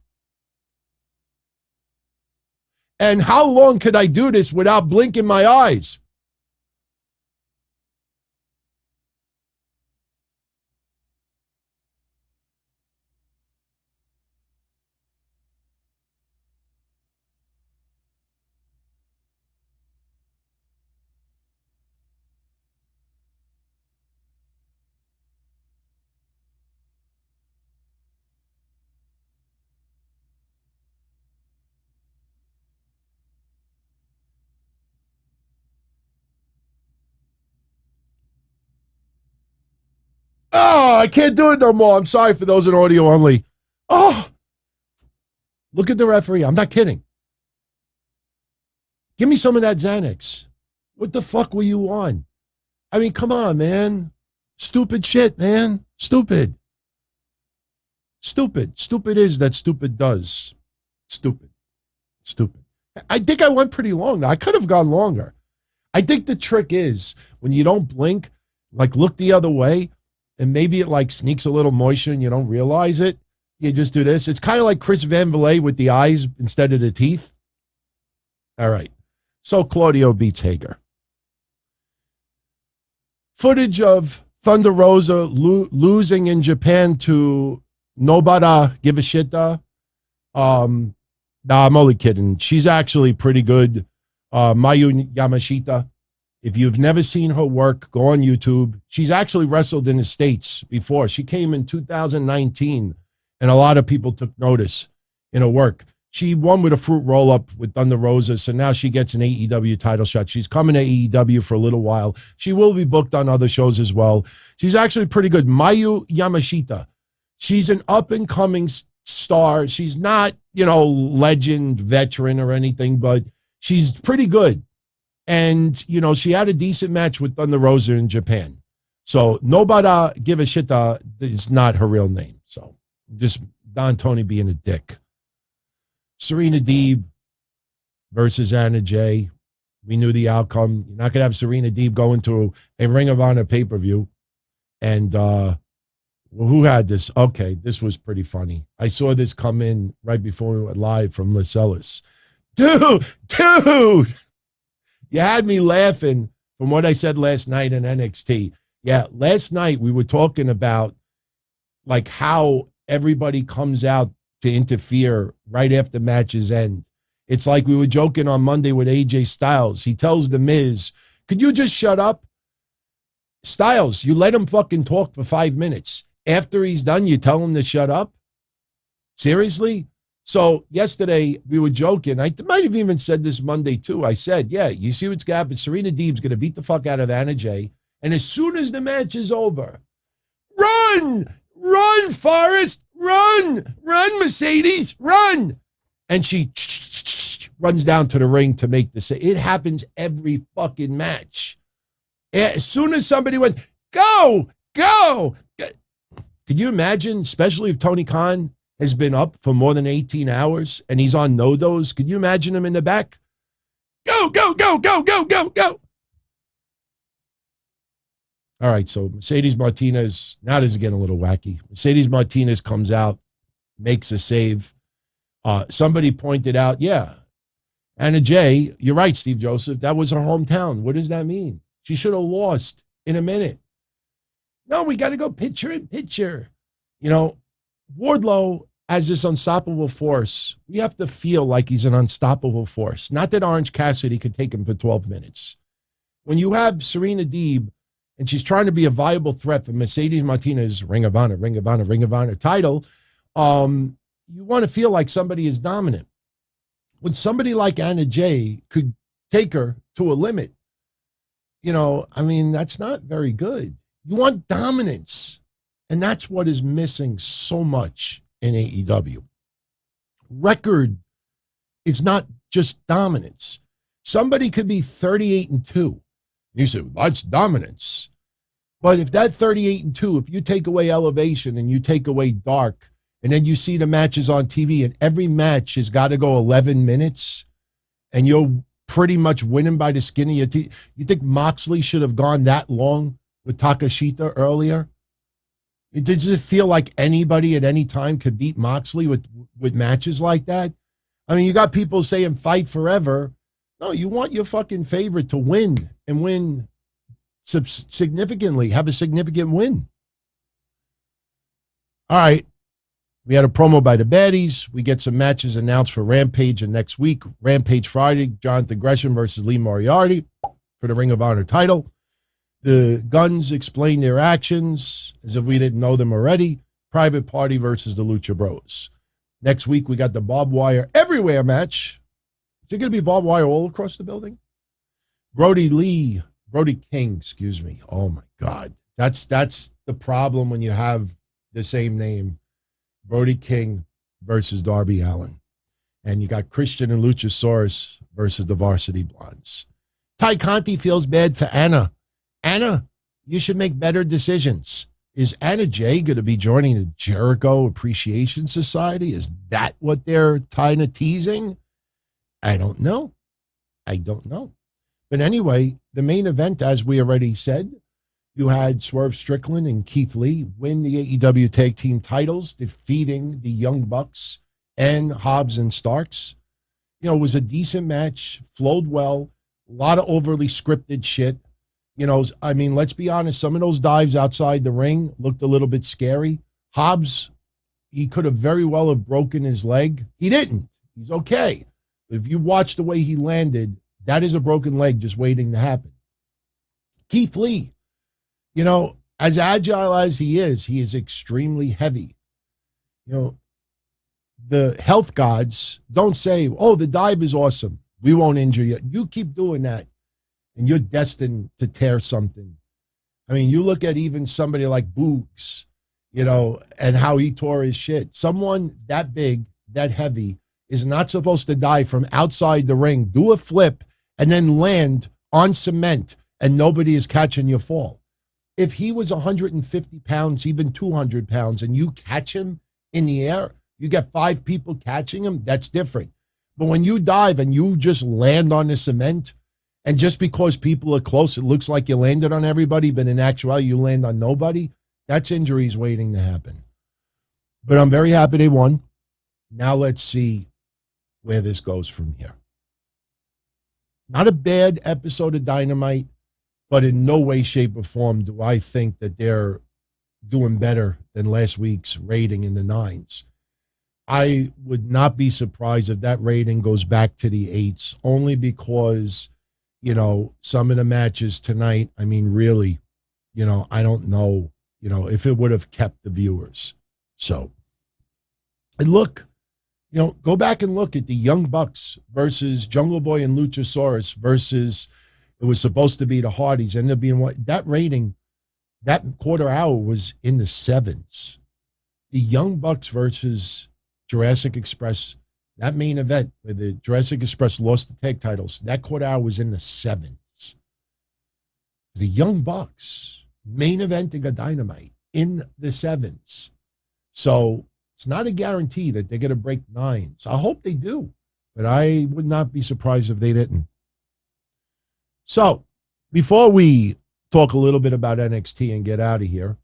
And how long could I do this without blinking my eyes? Oh, I can't do it no more. I'm sorry for those in audio only. Oh, look at the referee. I'm not kidding. Give me some of that Xanax. What the fuck were you on? I mean, come on, man. Stupid shit, man. Stupid. Stupid is that stupid does. Stupid. I think I went pretty long. I could have gone longer. I think the trick is when you don't blink, like look the other way, and maybe it like sneaks a little moisture and you don't realize it. You just do this. It's kind of like Chris Van Vliet with the eyes instead of the teeth. All right. So Claudio beats Hager. Footage of Thunder Rosa losing in Japan to Nobara Give a Shit. Nah, I'm only kidding. She's actually pretty good. Mayu Yamashita. If you've never seen her work, go on YouTube. She's actually wrestled in the States before. She came in 2019, and a lot of people took notice in her work. She won with a fruit roll-up with Thunder Rosa, so now she gets an AEW title shot. She's coming to AEW for a little while. She will be booked on other shows as well. She's actually pretty good. Mayu Yamashita. She's an up-and-coming star. She's not, legend, veteran or anything, but she's pretty good. And, she had a decent match with Thunder Rosa in Japan. So Nobara Give a Shit is not her real name. So just Don Tony being a dick. Serena Deeb versus Anna Jay. We knew the outcome. You're not going to have Serena Deeb go into a Ring of Honor pay-per-view. And who had this? Okay, this was pretty funny. I saw this come in right before we went live from Lascelles. Dude! You had me laughing from what I said last night in NXT. Yeah, last night we were talking about like how everybody comes out to interfere right after matches end. It's like we were joking on Monday with AJ Styles. He tells The Miz, could you just shut up? Styles, you let him fucking talk for 5 minutes. After he's done, you tell him to shut up? Seriously? So yesterday we were joking. I might have even said this Monday too. I said, yeah, you see what's going to happen. Serena Deeb's going to beat the fuck out of Anna Jay. And as soon as the match is over, run, Forrest, run, Mercedes, run. And she runs down to the ring to make the save. It happens every fucking match. As soon as somebody went, go. Could you imagine, especially if Tony Khan has been up for more than 18 hours and he's on no-dos? Could you imagine him in the back? Go. All right, so Mercedes Martinez, now this is getting a little wacky. Mercedes Martinez comes out, makes a save. Somebody pointed out, yeah, Anna Jay, you're right, Steve Joseph. That was her hometown. What does that mean? She should have lost in a minute. No, we got to go picture in picture. You know, Wardlow as this unstoppable force. We have to feel like he's an unstoppable force. Not that Orange Cassidy could take him for 12 minutes. When you have Serena Deeb and she's trying to be a viable threat for Mercedes Martinez Ring of Honor title, you want to feel like somebody is dominant. When somebody like Anna Jay could take her to a limit, you know, I mean, that's not very good. You want dominance. And that's what is missing so much in AEW. Record is not just dominance. Somebody could be 38-2. You say, well, that's dominance. But if that 38-2, if you take away Elevation and you take away Dark, and then you see the matches on TV, and every match has got to go 11 minutes, and you're pretty much winning by the skin of your teeth. You think Moxley should have gone that long with Takashita earlier? Does it feel like anybody at any time could beat Moxley with matches like that? I mean, you got people saying fight forever. No, you want your fucking favorite to win and win significantly, have a significant win. All right. We had a promo by the baddies. We get some matches announced for Rampage and next week. Rampage Friday, Jonathan Gresham versus Lee Moriarty for the Ring of Honor title. The Guns explain their actions as if we didn't know them already. Private Party versus the Lucha Bros. Next week, we got the barbed wire everywhere match. Is it going to be barbed wire all across the building? Brody King, excuse me. Oh, my God. That's the problem when you have the same name. Brody King versus Darby Allin. And you got Christian and Luchasaurus versus the Varsity Blondes. Ty Conti feels bad for Anna. Anna, you should make better decisions. Is Anna Jay going to be joining the Jericho Appreciation Society? Is that what they're kind of teasing? I don't know. But anyway, the main event, as we already said, you had Swerve Strickland and Keith Lee win the AEW Tag Team titles, defeating the Young Bucks and Hobbs and Starks. You know, it was a decent match, flowed well, a lot of overly scripted shit. You know, I mean, let's be honest, some of those dives outside the ring looked a little bit scary. Hobbs, he could have very well have broken his leg. He didn't. He's okay. But if you watch the way he landed, that is a broken leg just waiting to happen. Keith Lee, you know, as agile as he is extremely heavy. You know, the health gods don't say, oh, the dive is awesome. We won't injure you. You keep doing that, and you're destined to tear something. I mean, you look at even somebody like Boogs, you know, and how he tore his shit. Someone that big, that heavy, is not supposed to dive from outside the ring, do a flip, and then land on cement, and nobody is catching your fall. If he was 150 pounds, even 200 pounds, and you catch him in the air, you get 5 people catching him, that's different. But when you dive and you just land on the cement, and just because people are close, it looks like you landed on everybody, but in actuality, you land on nobody, that's injuries waiting to happen. But I'm very happy they won. Now let's see where this goes from here. Not a bad episode of Dynamite, but in no way, shape, or form do I think that they're doing better than last week's rating in the 9s. I would not be surprised if that rating goes back to the 8s, only because, you know, some of the matches tonight, I mean, really, you know, I don't know, you know, if it would have kept the viewers. So, and look, you know, go back and look at the Young Bucks versus Jungle Boy and Luchasaurus versus, it was supposed to be the Hardys, ended up being what that rating, that quarter hour was in the 7s. The Young Bucks versus Jurassic Express, that main event where the Jurassic Express lost the tag titles, that quarter hour was in the 7s. The Young Bucks main eventing a Dynamite in the 7s. So it's not a guarantee that they're going to break 9s. I hope they do, but I would not be surprised if they didn't. So before we talk a little bit about NXT and get out of here,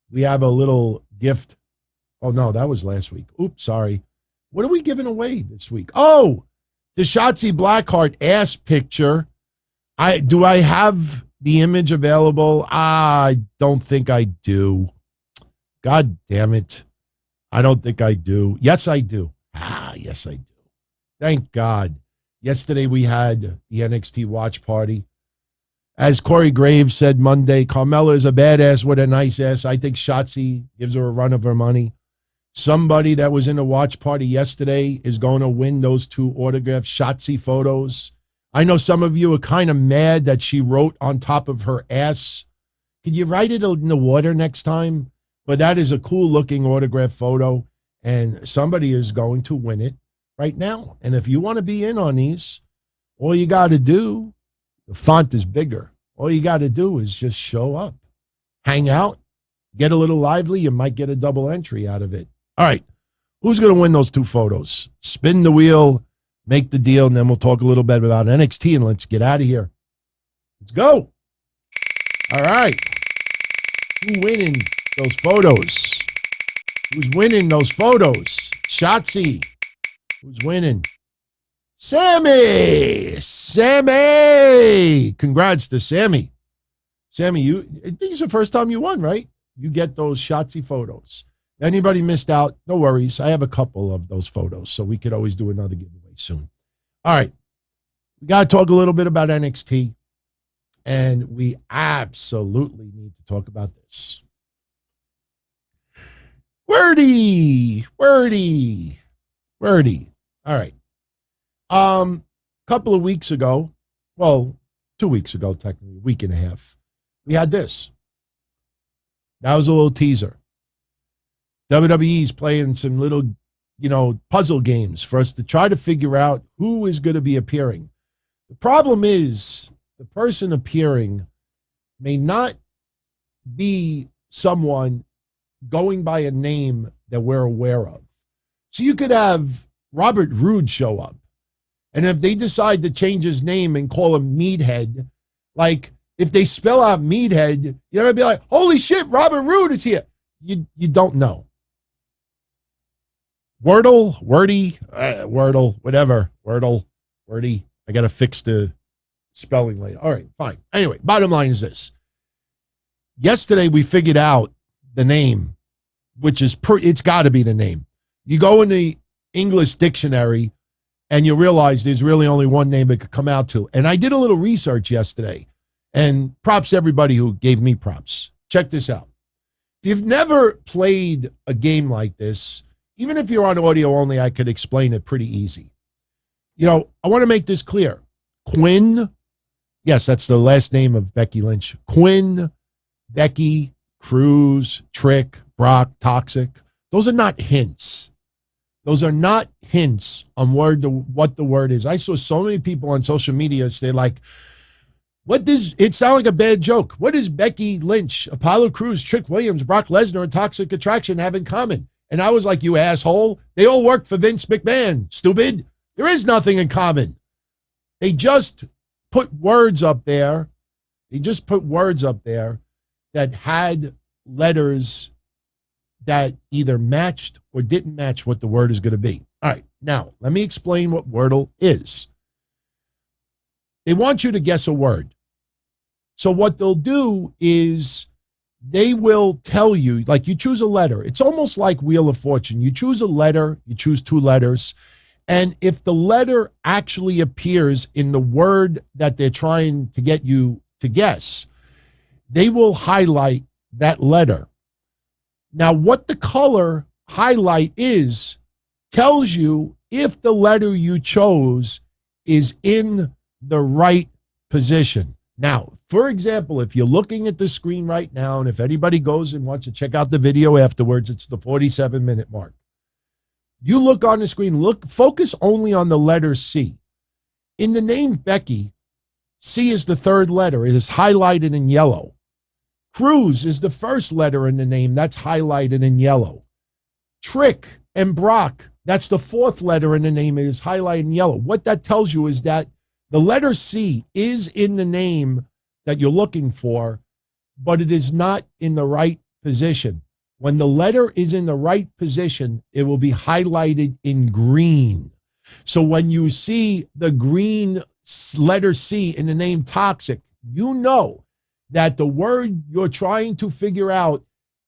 we have a little gift. Oh, no, that was last week. Oops, sorry. What are we giving away this week? Oh, The Shotzi Blackheart ass picture. Do I have the image available? I don't think I do. God damn it. I don't think I do. Yes, I do. Yes, I do. Thank God. Yesterday we had the NXT watch party. As Corey Graves said Monday, Carmella is a badass with a nice ass. I think Shotzi gives her a run of her money. Somebody that was in a watch party yesterday is going to win those 2 autographed Shotzi photos. I know some of you are kind of mad that she wrote on top of her ass. Could you write it in the water next time? But that is a cool looking autograph photo, and somebody is going to win it right now. And if you want to be in on these, all you got to do, the font is bigger. All you got to do is just show up, hang out, get a little lively. You might get a double entry out of it. All right, who's going to win those 2 photos? Spin the wheel, make the deal, and then we'll talk a little bit about NXT, and let's get out of here. Let's go. All right. Who's winning those photos? Who's winning those photos? Shotzi. Who's winning? Sammy. Sammy. Congrats to Sammy. Sammy, I think it's the first time you won, right? You get those Shotzi photos. Anybody missed out, no worries. I have a couple of those photos, so we could always do another giveaway soon. All right. We got to talk a little bit about NXT, and we absolutely need to talk about this. Wordy. All right. Couple of weeks ago, well, 2 weeks ago, technically, a week and a half, we had this. That was a little teaser. WWE's playing some little, puzzle games for us to try to figure out who is going to be appearing. The problem is the person appearing may not be someone going by a name that we're aware of. So you could have Robert Roode show up, and if they decide to change his name and call him Meathead, like if they spell out Meathead, you're going to be like, holy shit, Robert Roode is here. You don't know. Wordle, whatever. Wordle, wordy. I got to fix the spelling later. All right, fine. Anyway, bottom line is this. Yesterday, we figured out the name, which is, it's got to be the name. You go in the English dictionary, and you realize there's really only one name it could come out to. And I did a little research yesterday, and props to everybody who gave me props. Check this out. If you've never played a game like this, even if you're on audio only, I could explain it pretty easy. I want to make this clear. Quinn, yes, that's the last name of Becky Lynch. Quinn, Becky, Cruz, Trick, Brock, Toxic. Those are not hints. Those are not hints on what the word is. I saw so many people on social media say like, what does it sound like a bad joke? What does Becky Lynch, Apollo Crews, Trick Williams, Brock Lesnar, and Toxic Attraction have in common? And I was like, you asshole. They all work for Vince McMahon. Stupid. There is nothing in common. They just put words up there. That had letters that either matched or didn't match what the word is going to be. All right. Now, let me explain what Wordle is. They want you to guess a word. So what they'll do is they will tell you, like you choose a letter. It's almost like Wheel of Fortune. You choose a letter, you choose 2 letters, and if the letter actually appears in the word that they're trying to get you to guess, they will highlight that letter. Now, what the color highlight is tells you if the letter you chose is in the right position. Now, for example, if you're looking at the screen right now, and if anybody goes and wants to check out the video afterwards, it's the 47-minute mark. You look on the screen, focus only on the letter C. In the name Becky, C is the 3rd letter. It is highlighted in yellow. Cruz is the 1st letter in the name. That's highlighted in yellow. Trick and Brock, that's the 4th letter in the name. It is highlighted in yellow. What that tells you is that the letter C is in the name that you're looking for, but it is not in the right position. When the letter is in the right position, it will be highlighted in green. So when you see the green letter C in the name toxic, you know that the word you're trying to figure out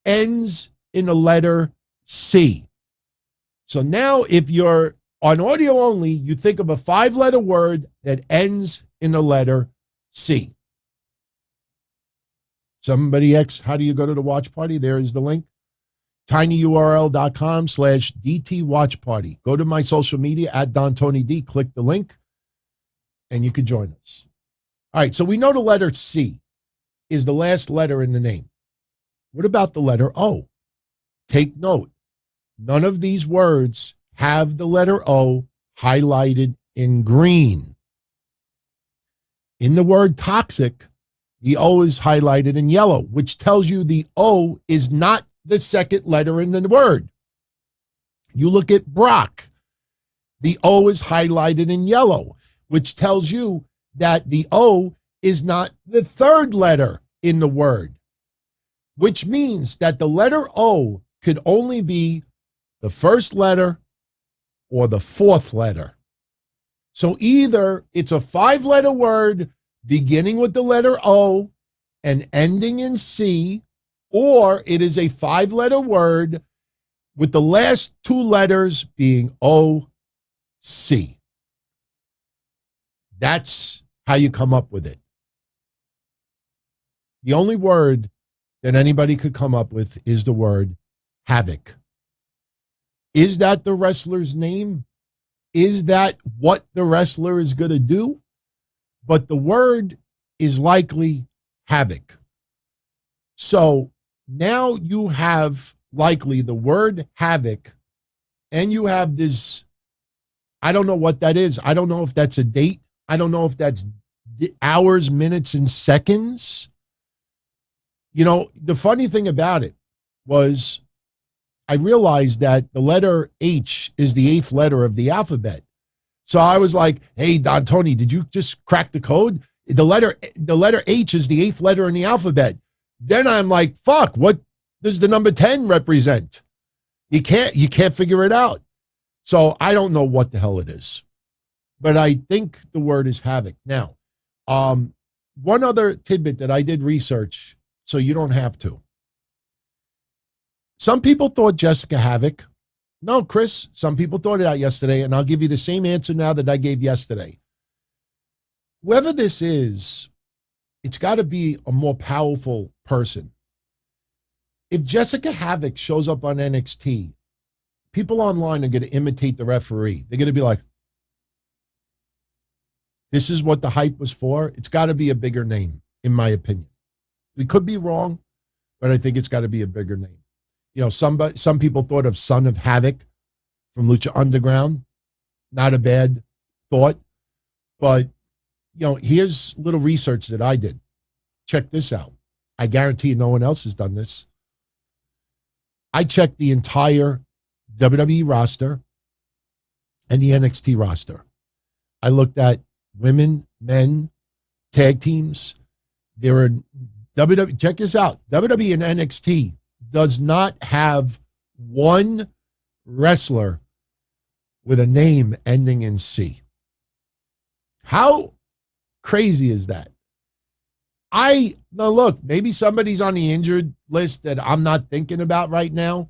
ends in the letter C. So now if you're on audio only, you think of a 5-letter word that ends in the letter C. Somebody asks, how do you go to the watch party? There is the link. tinyurl.com/DT watch party. Go to my social media at Don Tony D, click the link, and you can join us. All right, so we know the letter C is the last letter in the name. What about the letter O? Take note. None of these words have the letter O highlighted in green. In the word toxic, the O is highlighted in yellow, which tells you the O is not the second letter in the word. You look at Brock, the O is highlighted in yellow, which tells you that the O is not the third letter in the word, which means that the letter O could only be the first letter or the fourth letter. So either it's a 5-letter word beginning with the letter O and ending in C, or it is a 5-letter word with the last 2 letters being O-C. That's how you come up with it. The only word that anybody could come up with is the word Havoc. Is that the wrestler's name? Is that what the wrestler is going to do? But the word is likely Havoc. So now you have likely the word Havoc, and you have this, I don't know what that is. I don't know if that's a date. I don't know if that's hours, minutes, and seconds. You know, the funny thing about it was I realized that the letter H is the 8th letter of the alphabet. So I was like, hey, Don Tony, did you just crack the code? The letter H is the 8th letter in the alphabet. Then I'm like, fuck, what does the number 10 represent? You can't figure it out. So I don't know what the hell it is. But I think the word is Havoc. Now, one other tidbit that I did research, so you don't have to. Some people thought Jessica Havoc. No, Chris, some people thought it out yesterday, and I'll give you the same answer now that I gave yesterday. Whoever this is, it's got to be a more powerful person. If Jessica Havoc shows up on NXT, people online are going to imitate the referee. They're going to be like, this is what the hype was for. It's got to be a bigger name, in my opinion. We could be wrong, but I think it's got to be a bigger name. You know, some people thought of Son of Havoc from Lucha Underground. Not a bad thought. But, you know, here's little research that I did. Check this out. I guarantee you no one else has done this. I checked the entire WWE roster and the NXT roster. I looked at women, men, tag teams. There are WWE, check this out. WWE and NXT does not have one wrestler with a name ending in C. How crazy is that? Now look, maybe somebody's on the injured list that I'm not thinking about right now,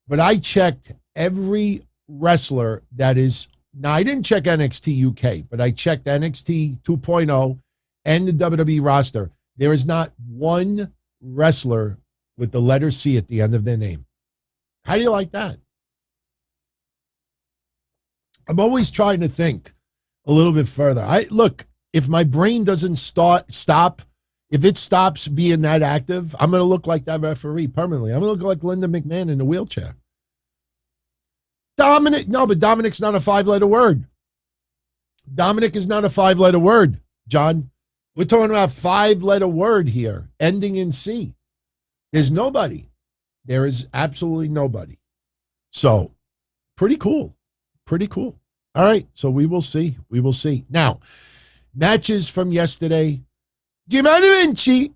but I checked every wrestler that is, now I didn't check NXT UK, but I checked NXT 2.0 and the WWE roster. There is not one wrestler with the letter C at the end of their name. How do you like that? I'm always trying to think a little bit further. Look, if my brain doesn't stop, if it stops being that active, I'm going to look like that referee permanently. I'm going to look like Linda McMahon in a wheelchair. Dominic, no, but Dominic's not a 5-letter word. Dominic is not a 5-letter word, John. We're talking about 5-letter word here, ending in C. There's nobody. There is absolutely nobody. So, pretty cool. Pretty cool. All right, so we will see. We will see. Now, matches from yesterday. Giovanni Vinci.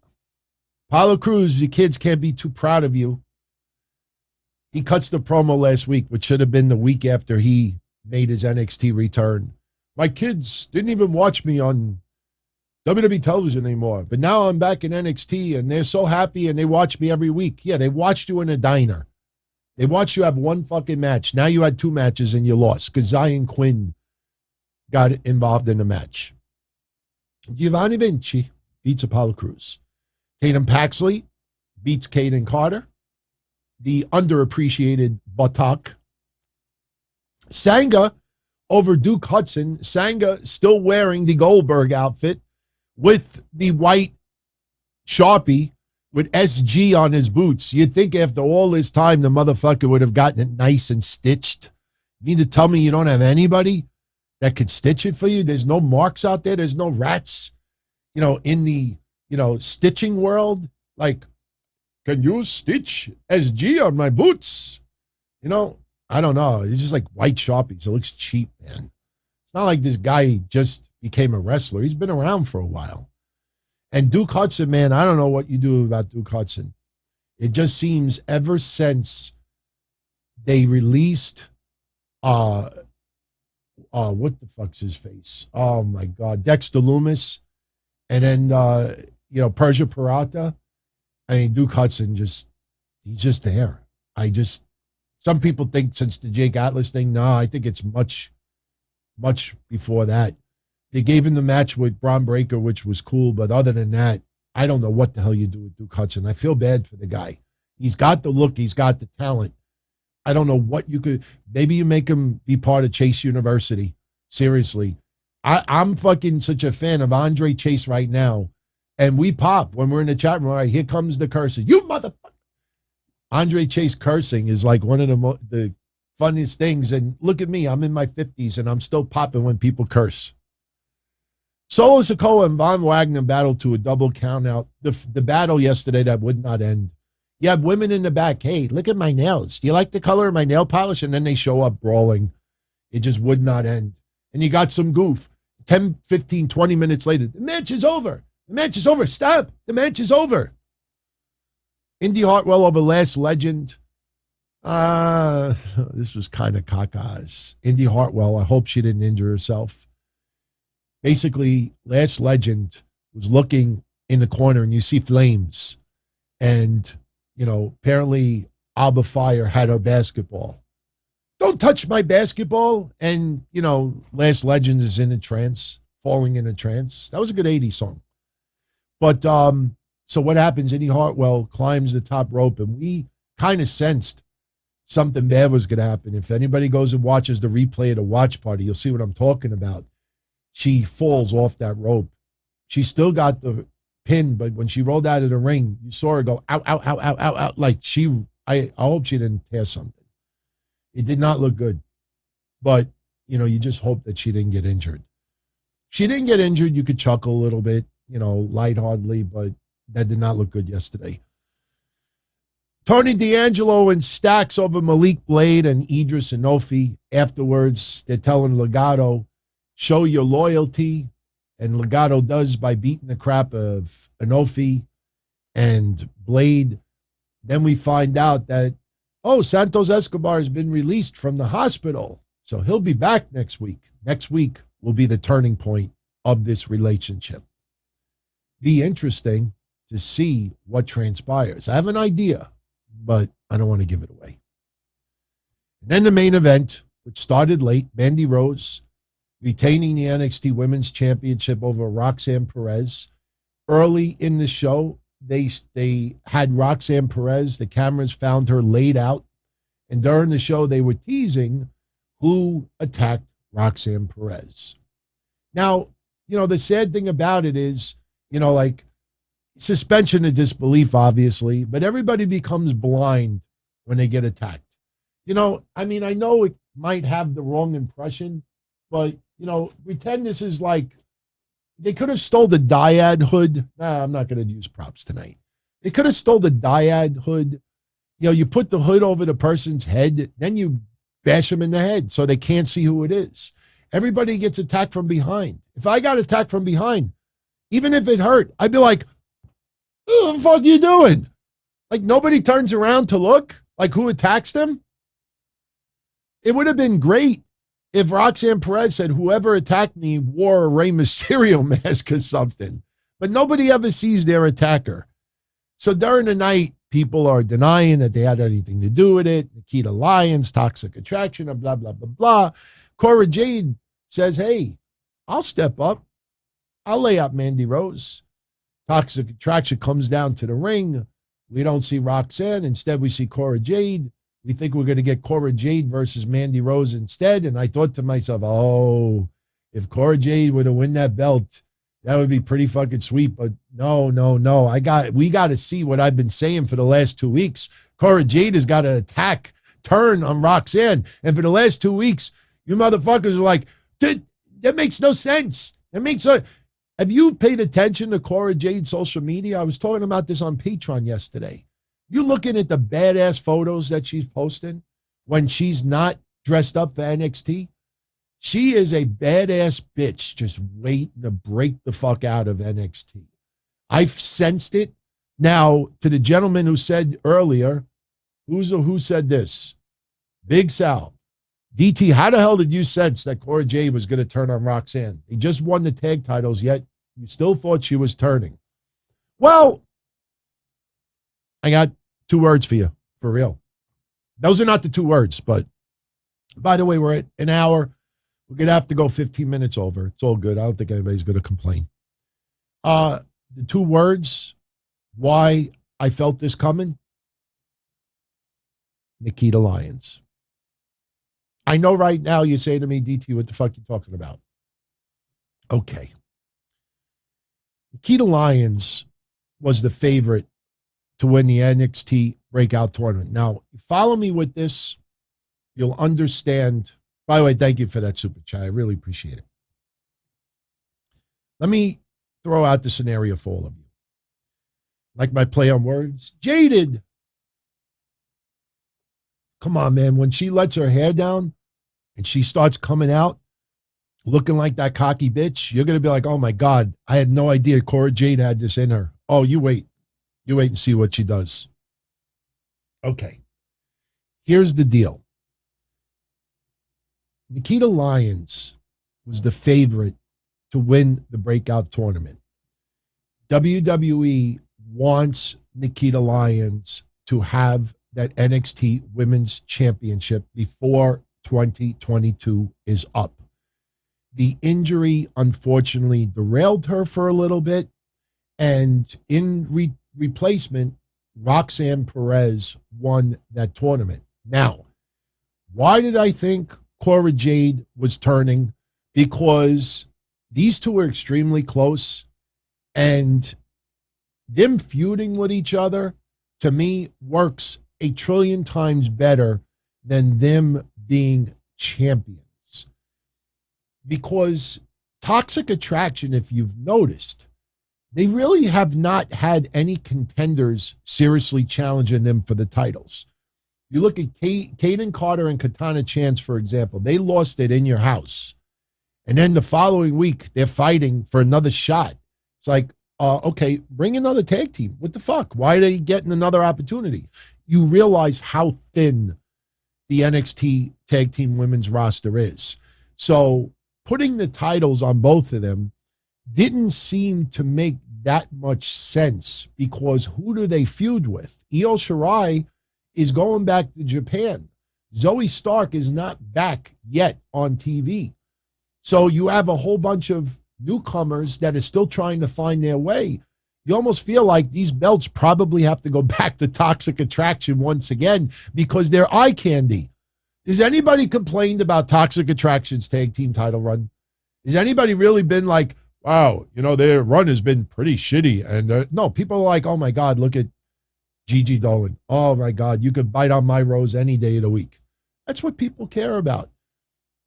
Apollo Crews, your kids can't be too proud of you. He cuts the promo last week, which should have been the week after he made his NXT return. My kids didn't even watch me on WWE television anymore, but now I'm back in NXT and they're so happy and they watch me every week. Yeah, they watched you in a diner. They watched you have one fucking match. Now you had 2 matches and you lost because Zion Quinn got involved in the match. Giovanni Vinci beats Apollo Crews. Tatum Paxley beats Caden Carter. The underappreciated Buttock. Sanga over Duke Hudson. Sanga still wearing the Goldberg outfit with the white Sharpie with SG on his boots. You'd think after all this time, the motherfucker would have gotten it nice and stitched. You mean to tell me you don't have anybody that could stitch it for you? There's no marks out there. There's no rats, in the, stitching world. Like, can you stitch SG on my boots? I don't know. It's just like white Sharpies. It looks cheap, man. It's not like this guy just became a wrestler. He's been around for a while. And Duke Hudson, man, I don't know what you do about Duke Hudson. It just seems ever since they released, what the fuck's his face? Oh, my God. Dexter Lumis. And then, Persia Pirata. I mean, Duke Hudson he's just there. Some people think since the Jake Atlas thing, no, I think it's much, much before that. They gave him the match with Braun Breaker, which was cool. But other than that, I don't know what the hell you do with Duke Hudson. I feel bad for the guy. He's got the look. He's got the talent. I don't know what you could. Maybe you make him be part of Chase University. Seriously. I'm fucking such a fan of Andre Chase right now. And we pop when we're in the chat room. All right, here comes the cursing. You motherfucker. Andre Chase cursing is like one of the funniest things. And look at me. I'm in my 50s and I'm still popping when people curse. Solo Sikoa and Von Wagner battled to a double count out. The battle yesterday that would not end. You have women in the back. Hey, look at my nails. Do you like the color of my nail polish? And then they show up brawling. It just would not end. And you got some goof. 10, 15, 20 minutes later, the match is over. The match is over. Stop. The match is over. Indy Hartwell over Last Legend. This was kind of caca's. Indy Hartwell, I hope she didn't injure herself. Basically, Last Legend was looking in the corner and you see flames. And, apparently Alba Fire had her basketball. Don't touch my basketball. And, Last Legend is in a trance, falling in a trance. That was a good 80s song. But, so what happens? Indy Hartwell climbs the top rope and we kind of sensed something bad was going to happen. If anybody goes and watches the replay of the watch party, you'll see what I'm talking about. She falls off that rope. She still got the pin, but when she rolled out of the ring, you saw her go, ow, ow, ow, ow, ow, ow. Like I hope she didn't tear something. It did not look good. But, you just hope that she didn't get injured. She didn't get injured. You could chuckle a little bit, lightheartedly, but that did not look good yesterday. Tony D'Angelo and Stacks over Malik Blade and Idris Inofi. Afterwards, they're telling Legato, show your loyalty. And Legato does by beating the crap of Inofi and Blade. Then we find out that, Santos Escobar has been released from the hospital. So he'll be back next week. Next week will be the turning point of this relationship. Be interesting to see what transpires. I have an idea, but I don't want to give it away. And then the main event, which started late, Mandy Rose retaining the NXT Women's Championship over Roxanne Perez. Early in the show, they had Roxanne Perez. The cameras found her laid out. And during the show, they were teasing who attacked Roxanne Perez. Now, the sad thing about it is, suspension of disbelief, obviously, but everybody becomes blind when they get attacked. I know it might have the wrong impression, but, pretend this is like, they could have stole the Dyad hood. Nah, I'm not going to use props tonight. They could have stole the Dyad hood. You put the hood over the person's head, then you bash them in the head so they can't see who it is. Everybody gets attacked from behind. If I got attacked from behind, even if it hurt, I'd be like, what the fuck are you doing? Like, nobody turns around to look like who attacks them. It would have been great if Roxanne Perez said, whoever attacked me wore a Rey Mysterio mask or something. But nobody ever sees their attacker. So during the night, people are denying that they had anything to do with it. Nikkita Lyons, toxic attraction, and blah, blah, blah, blah. Cora Jade says, hey, I'll step up. I'll lay out Mandy Rose. Toxic attraction comes down to the ring. We don't see Roxanne. Instead, we see Cora Jade. We think we're going to get Cora Jade versus Mandy Rose instead. And I thought to myself, oh, if Cora Jade were to win that belt, that would be pretty fucking sweet. But no. We got to see what I've been saying for the last 2 weeks. Cora Jade has got to turn on Roxanne. And for the last 2 weeks, you motherfuckers are like, that makes no sense. Have you paid attention to Cora Jade's social media? I was talking about this on Patreon yesterday. You looking at the badass photos that she's posting when she's not dressed up for NXT? She is a badass bitch just waiting to break the fuck out of NXT. I've sensed it. Now, to the gentleman who said earlier, who said this? Big Sal. DT, how the hell did you sense that Cora Jade was going to turn on Roxanne? He just won the tag titles, yet you still thought she was turning. Well, I got 2 words for you, for real. Those are not the 2 words, but by the way, we're at an hour. We're going to have to go 15 minutes over. It's all good. I don't think anybody's going to complain. The 2 words, why I felt this coming, Nikkita Lyons. I know right now you say to me, DT, what the fuck you talking about? Okay. Nikkita Lyons was the favorite to win the NXT Breakout Tournament. Now, follow me with this. You'll understand. By the way, thank you for that super chat. I really appreciate it. Let me throw out the scenario for all of you. Like my play on words. Jaded. Come on, man. When she lets her hair down and she starts coming out looking like that cocky bitch, you're going to be like, oh, my God, I had no idea Cora Jade had this in her. Oh, you wait. You wait and see what she does. Okay. Here's the deal. Nikkita Lyons was the favorite to win the Breakout Tournament. WWE wants Nikkita Lyons to have that NXT Women's Championship before 2022 is up. The injury, unfortunately, derailed her for a little bit, and in replacement, Roxanne Perez won that tournament. Now, why did I think Cora Jade was turning? Because these two are extremely close, and them feuding with each other, to me, works a trillion times better than them being champions. Because Toxic Attraction, if you've noticed, they really have not had any contenders seriously challenging them for the titles. You look at Kaden Carter and Katana Chance, for example. They lost it in your house. And then the following week, they're fighting for another shot. It's like, okay, bring another tag team. What the fuck? Why are they getting another opportunity? You realize how thin the NXT tag team women's roster is. So putting the titles on both of them didn't seem to make that much sense, because who do they feud with? Io Shirai is going back to Japan. Zoe Stark is not back yet on TV. So you have a whole bunch of newcomers that are still trying to find their way. You almost feel like these belts probably have to go back to Toxic Attraction once again, because they're eye candy. Has anybody complained about Toxic Attraction's tag team title run? Has anybody really been like, wow, their run has been pretty shitty? And no, people are like, oh my God, look at Gigi Dolan. Oh my God, you could bite on my rose any day of the week. That's what people care about.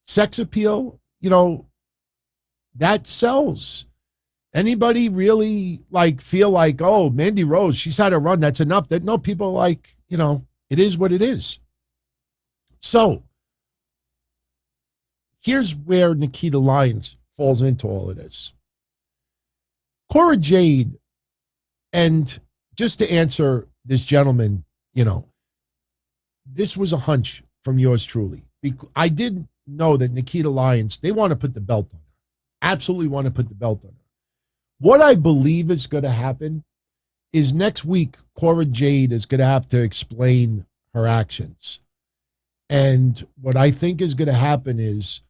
Sex appeal, that sells. Anybody really feel like, oh, Mandy Rose, she's had a run, that's enough? That no, people like, it is what it is. So here's where Nikkita Lyons falls into all of this. Cora Jade, and just to answer this gentleman, this was a hunch from yours truly. I did know that Nikkita Lyons, they want to put the belt on her. Absolutely want to put the belt on her. What I believe is going to happen is next week, Cora Jade is going to have to explain her actions. And what I think is going to happen is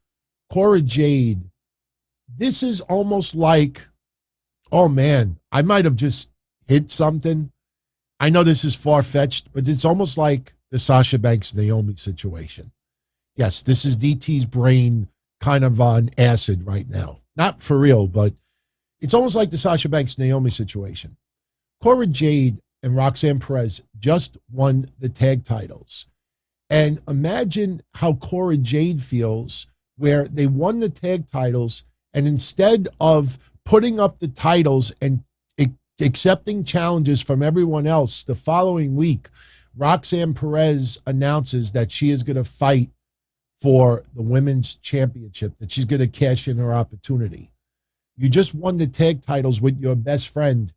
Cora Jade, this is almost like, oh man, I might have just hit something. I know this is far-fetched, but it's almost like the Sasha Banks Naomi situation. Yes, this is DT's brain kind of on acid right now. Not for real, but it's almost like the Sasha Banks Naomi situation. Cora Jade and Roxanne Perez just won the tag titles. And imagine how Cora Jade feels where they won the tag titles, and instead of putting up the titles and accepting challenges from everyone else, the following week, Roxanne Perez announces that she is going to fight for the women's championship, that she's going to cash in her opportunity. You just won the tag titles with your best friend,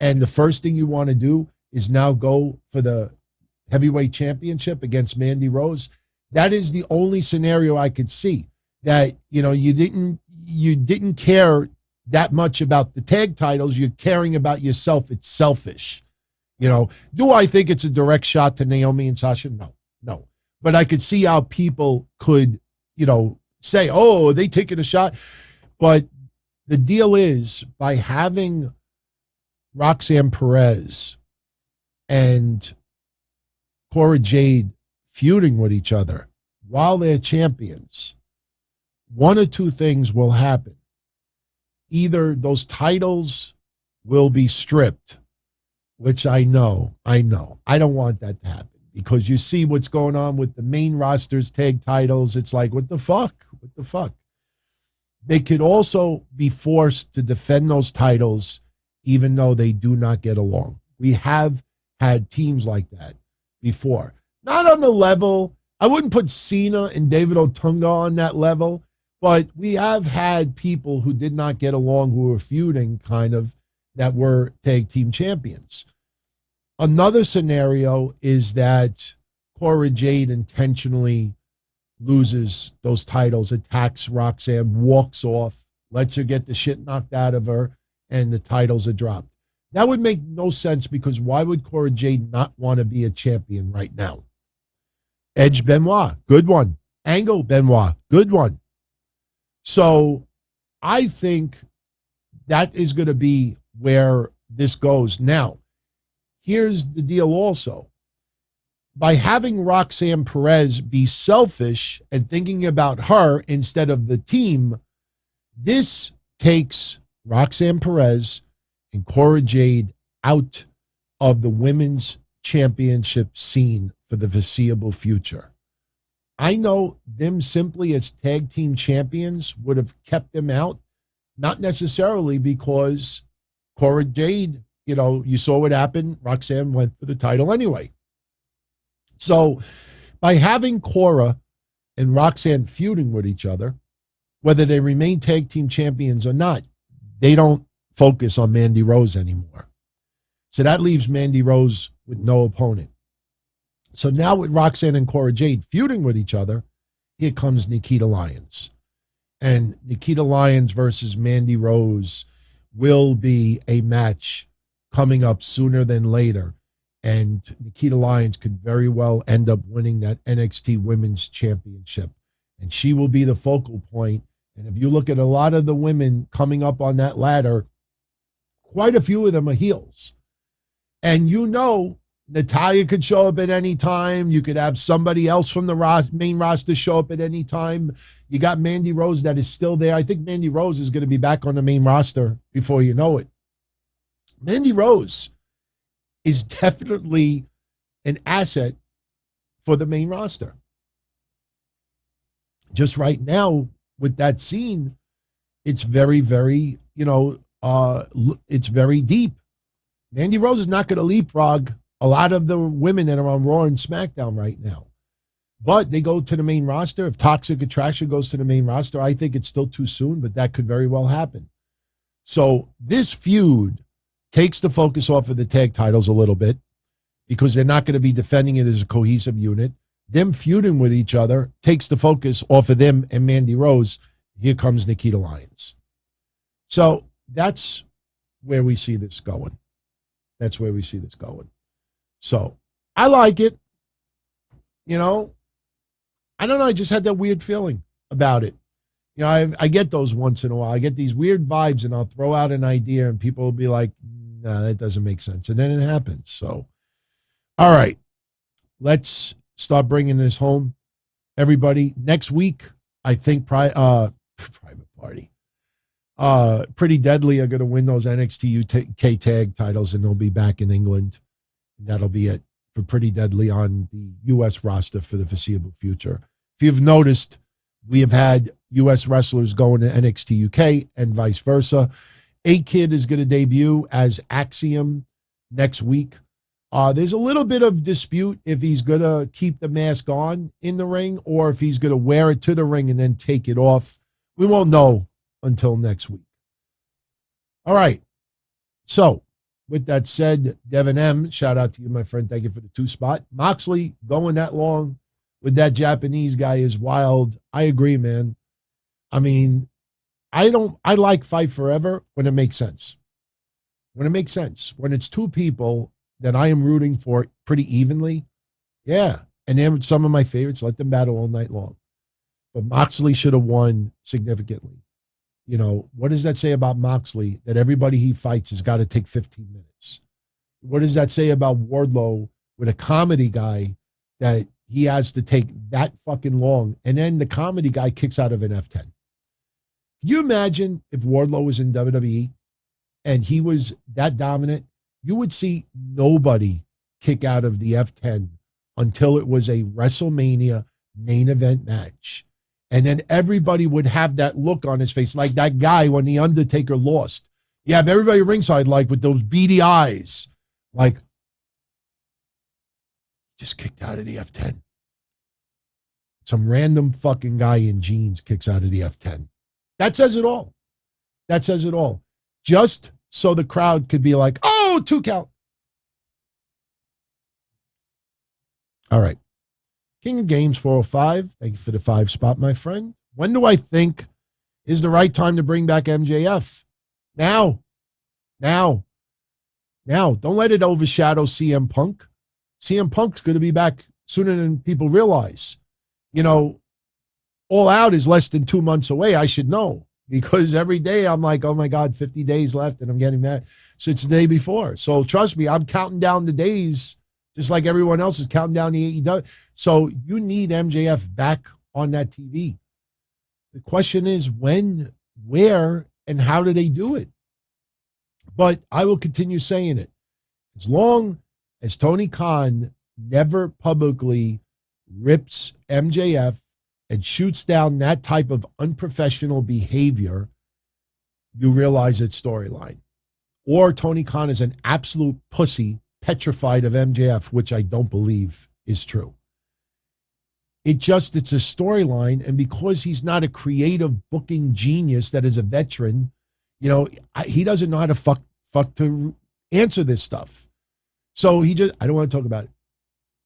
and the first thing you want to do is now go for the heavyweight championship against Mandy Rose. That is the only scenario I could see, that, you know, you didn't care that much about the tag titles. You're caring about yourself. It's selfish. You know, do I think it's a direct shot to Naomi and Sasha? No. But I could see how people could, you know, say, oh, are they taking a shot? But the deal is, by having Roxanne Perez and Cora Jade feuding with each other while they're champions, one or two things will happen. Either those titles will be stripped, which I know. I don't want that to happen, because you see what's going on with the main roster's tag titles. It's like, what the fuck? They could also be forced to defend those titles even though they do not get along. We have had teams like that before. Not on the level, I wouldn't put Cena and David Otunga on that level, but we have had people who did not get along, who were feuding kind of, that were tag team champions. Another scenario is that Cora Jade intentionally loses those titles, attacks Roxanne, walks off, lets her get the shit knocked out of her, and the titles are dropped. That would make no sense, because why would Cora Jade not want to be a champion right now? Edge Benoit, good one. Angle Benoit, good one. So I think that is going to be where this goes. Now, here's the deal also. By having Roxanne Perez be selfish and thinking about her instead of the team, this takes Roxanne Perez and Cora Jade out of the women's championship scene for the foreseeable future. I know them simply as tag team champions would have kept them out, not necessarily because Cora Jade, you know, you saw what happened. Roxanne went for the title anyway. So by having Cora and Roxanne feuding with each other, whether they remain tag team champions or not, they don't focus on Mandy Rose anymore. So that leaves Mandy Rose with no opponent. So now with Roxanne and Cora Jade feuding with each other, here comes Nikkita Lyons. And Nikkita Lyons versus Mandy Rose will be a match coming up sooner than later. And Nikkita Lyons could very well end up winning that NXT Women's Championship. And she will be the focal point. And if you look at a lot of the women coming up on that ladder, quite a few of them are heels. And you know, Natalya could show up at any time. You could have somebody else from the main roster show up at any time. You got Mandy Rose that is still there. I think Mandy Rose is going to be back on the main roster before you know it. Mandy Rose is definitely an asset for the main roster. Just right now with that scene, it's very, very, it's very deep. Mandy Rose is not going to leapfrog a lot of the women that are on Raw and SmackDown right now. But they go to the main roster. If Toxic Attraction goes to the main roster, I think it's still too soon, but that could very well happen. So this feud takes the focus off of the tag titles a little bit, because they're not going to be defending it as a cohesive unit. them feuding with each other takes the focus off of them and Mandy Rose. Here comes Nikkita Lyons. So that's where we see this going. That's where we see this going. So I like it. You know, I don't know. I just had that weird feeling about it. You know, I get those once in a while. I get these weird vibes, and I'll throw out an idea, and people will be like, "No, that doesn't make sense." And then it happens. So, all right, let's start bringing this home, everybody. Next week, I think Private Party, Pretty Deadly are going to win those NXT UK tag titles, and they'll be back in England. And that'll be it for Pretty Deadly on the U.S. roster for the foreseeable future. If you've noticed, we have had U.S. wrestlers going to NXT UK and vice versa. A-Kid is going to debut as Axiom next week. There's a little bit of dispute if he's going to keep the mask on in the ring or if he's going to wear it to the ring and then take it off. We won't know until next week. All right. So, with that said, Devin M., shout out to you, my friend. Thank you for the 2-spot. Moxley going that long with that Japanese guy is wild. I agree, man. I mean, I like Fight Forever when it makes sense. When it makes sense. When it's two people that I am rooting for pretty evenly, yeah. And then some of my favorites, let them battle all night long. But Moxley should have won significantly. You know, what does that say about Moxley that everybody he fights has got to take 15 minutes? What does that say about Wardlow with a comedy guy that he has to take that fucking long, and then the comedy guy kicks out of an F10? Can you imagine if Wardlow was in WWE and he was that dominant? You would see nobody kick out of the F10 until it was a WrestleMania main event match. And then everybody would have that look on his face, like that guy when The Undertaker lost. You have everybody ringside, like with those beady eyes, like, just kicked out of the F10. Some random fucking guy in jeans kicks out of the F10. That says it all. That says it all. Just so the crowd could be like, oh, 2 count. All right. King of Games 405. Thank you for the 5-spot, my friend. When do I think is the right time to bring back MJF? Now. Don't let it overshadow CM Punk. CM Punk's going to be back sooner than people realize. You know, All Out is less than 2 months away. I should know, because every day I'm like, oh my God, 50 days left and I'm getting mad. So it's the day before. So trust me, I'm counting down the days just like everyone else is counting down the AEW. So you need MJF back on that TV. The question is when, where, and how do they do it? But I will continue saying it. As long as Tony Khan never publicly rips MJF and shoots down that type of unprofessional behavior, you realize it's storyline. Or Tony Khan is an absolute pussy, petrified of MJF, which I don't believe is true. It's a storyline, and because he's not a creative booking genius that is a veteran, you know, he doesn't know how to fuck to answer this stuff. So I don't want to talk about it.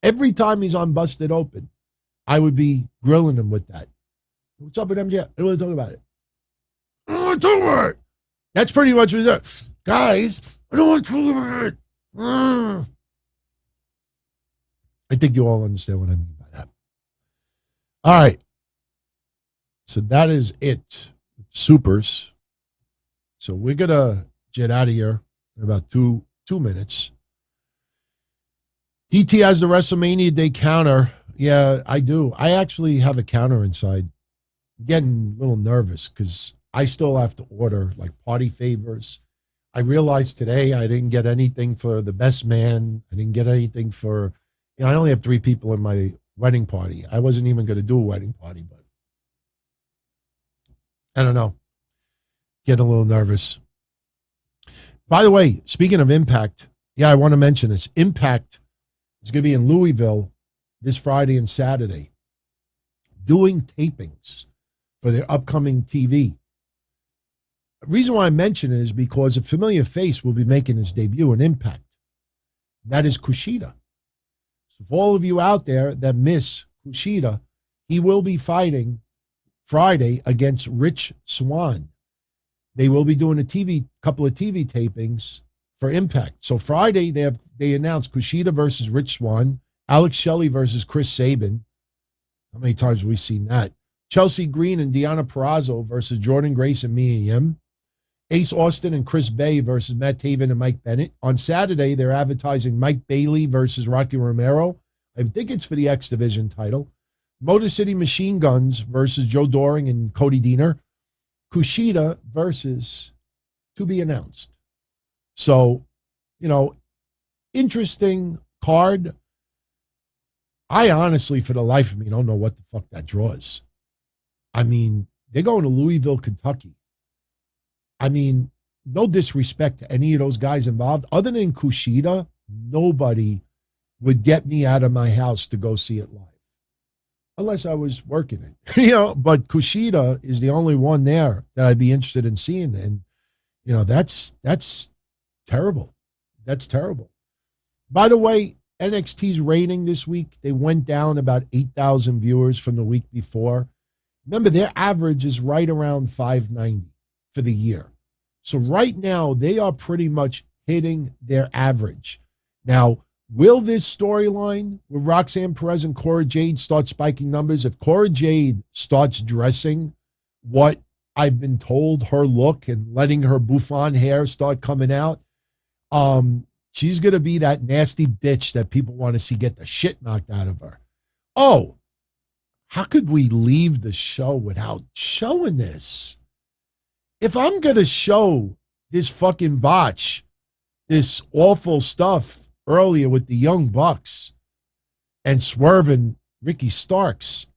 Every time he's on Busted Open, I would be grilling him with that. What's up with MJF? I don't want to talk about it. I don't want to talk about it. That's pretty much what it is. Guys, I don't want to talk about it. I think you all understand what I mean by that. All right. So that is it. Supers. So we're going to get out of here in about two minutes. DT has the WrestleMania Day counter. Yeah, I do. I actually have a counter inside. I'm getting a little nervous because I still have to order like party favors. I realized today I didn't get anything for the best man. I didn't get anything for, I only have 3 people in my wedding party. I wasn't even going to do a wedding party, but I don't know. Getting a little nervous. By the way, speaking of Impact, I want to mention this. Impact is going to be in Louisville this Friday and Saturday doing tapings for their upcoming TV. The reason why I mention it is because a familiar face will be making his debut in Impact. That is Kushida. So for all of you out there that miss Kushida, he will be fighting Friday against Rich Swann. They will be doing a couple of TV tapings for Impact. So Friday, they announced Kushida versus Rich Swann, Alex Shelley versus Chris Sabin. How many times have we seen that? Chelsea Green and Deonna Purrazzo versus Jordan Grace and Mia Yim. Ace Austin and Chris Bay versus Matt Taven and Mike Bennett. On Saturday, they're advertising Mike Bailey versus Rocky Romero. I think it's for the X Division title. Motor City Machine Guns versus Joe Doring and Cody Deaner. Kushida versus to be announced. So, interesting card. I honestly, for the life of me, don't know what the fuck that draws. I mean, they're going to Louisville, Kentucky. I mean, no disrespect to any of those guys involved. Other than Kushida, nobody would get me out of my house to go see it live. Unless I was working it. But Kushida is the only one there that I'd be interested in seeing. And, that's terrible. That's terrible. By the way, NXT's rating this week, they went down about 8,000 viewers from the week before. Remember, their average is right around 590 for the year. So right now, they are pretty much hitting their average. Now, will this storyline with Roxanne Perez and Cora Jade start spiking numbers? If Cora Jade starts dressing what I've been told her look and letting her bouffant hair start coming out, she's going to be that nasty bitch that people want to see get the shit knocked out of her. Oh, how could we leave the show without showing this? If I'm going to show this fucking botch, this awful stuff earlier with the Young Bucks and Swerve and Ricky Starks,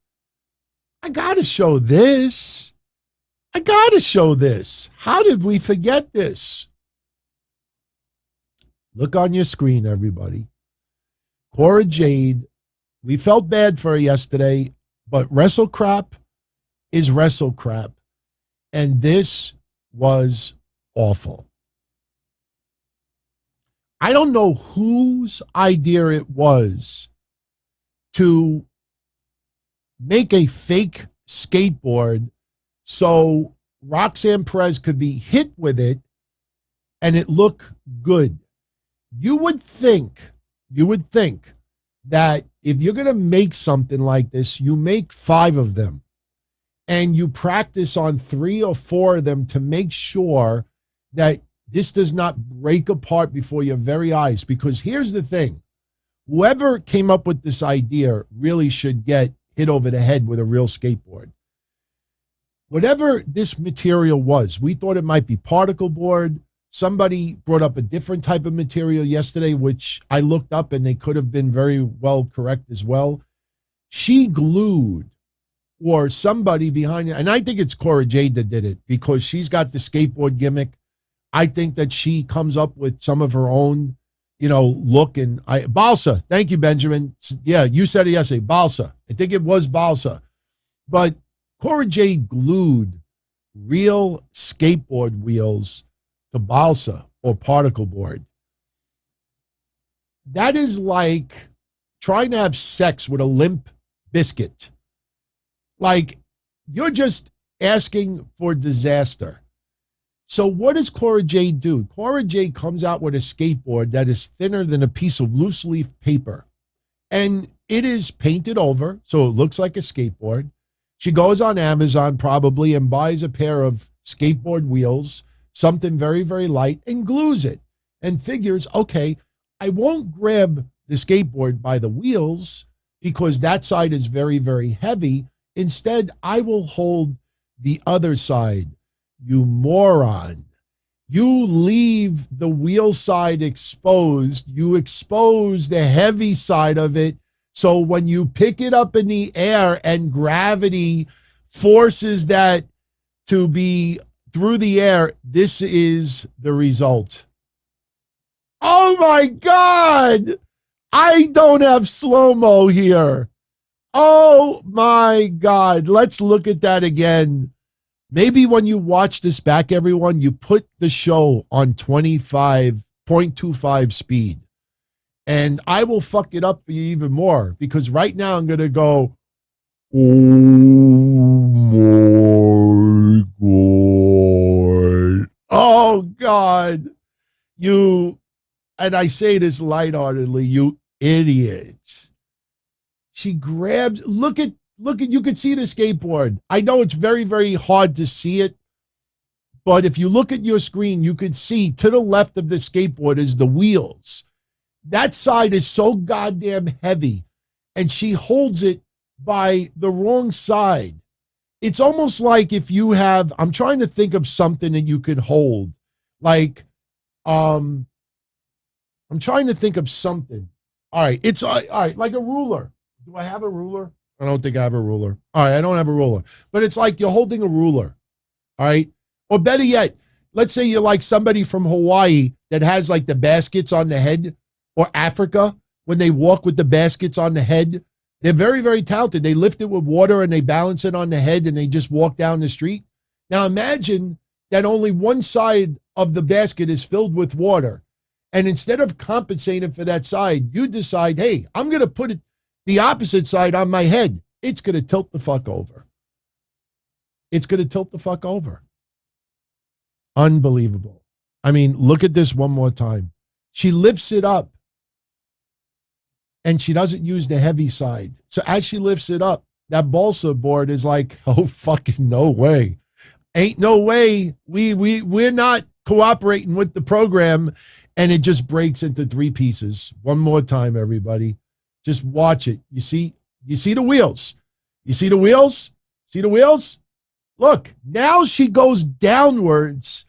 I got to show this. I got to show this. How did we forget this? Look on your screen, everybody. Cora Jade, we felt bad for her yesterday, but wrestle crap is wrestle crap. And this was awful. I don't know whose idea it was to make a fake skateboard so Roxanne Perez could be hit with it and it look good. You would think that if you're going to make something like this, you make 5 of them and you practice on 3 or 4 of them to make sure that this does not break apart before your very eyes. Because here's the thing. Whoever came up with this idea really should get hit over the head with a real skateboard. Whatever this material was, we thought it might be particle board. Somebody brought up a different type of material yesterday, which I looked up and they could have been very well correct as well. She glued, or somebody behind it, and I think it's Cora Jade that did it because she's got the skateboard gimmick. I think that she comes up with some of her own, look. And Balsa, thank you, Benjamin. Yeah, you said it yesterday, Balsa. I think it was Balsa. But Cora Jade glued real skateboard wheels to balsa or particle board. That is like trying to have sex with a limp biscuit. Like, you're just asking for disaster. So what does Cora Jade do? Cora Jade comes out with a skateboard that is thinner than a piece of loose leaf paper. And it is painted over, so it looks like a skateboard. She goes on Amazon probably and buys a pair of skateboard wheels, something very, very light, and glues it and figures, okay, I won't grab the skateboard by the wheels because that side is very, very heavy. Instead, I will hold the other side. You moron. You leave the wheel side exposed. You expose the heavy side of it. So when you pick it up in the air and gravity forces that to be through the air, this is the result. Oh my God. I don't have slow-mo here. Oh my God. Let's look at that again. Maybe when you watch this back, everyone, you put the show on 25.25 speed. And I will fuck it up for you even more because right now I'm going to go, Oh my God. Oh God. You, and I say this lightheartedly, you idiots. She grabs, look at, you can see the skateboard. I know it's very, very hard to see it, but if you look at your screen, you can see to the left of the skateboard is the wheels. That side is so goddamn heavy, and she holds it by the wrong side. It's almost like if you have, I'm trying to think of something that you could hold. Like, I'm trying to think of something. All right, it's all right, like a ruler. Do I have a ruler? I don't think I have a ruler. All right, I don't have a ruler. But it's like you're holding a ruler. All right? Or better yet, let's say you're like somebody from Hawaii that has like the baskets on the head, or Africa, when they walk with the baskets on the head. They're very, very talented. They lift it with water and they balance it on the head and they just walk down the street. Now imagine that only one side of the basket is filled with water. And instead of compensating for that side, you decide, hey, I'm going to put it the opposite side on my head. It's going to tilt the fuck over. It's going to tilt the fuck over. Unbelievable. I mean, look at this one more time. She lifts it up and she doesn't use the heavy side. So as she lifts it up, that balsa board is like, oh, fucking no way. Ain't no way. We're not cooperating with the program. And it just breaks into three pieces. One more time, everybody. Just watch it. You see the wheels. You see the wheels? See the wheels? Look, now she goes downwards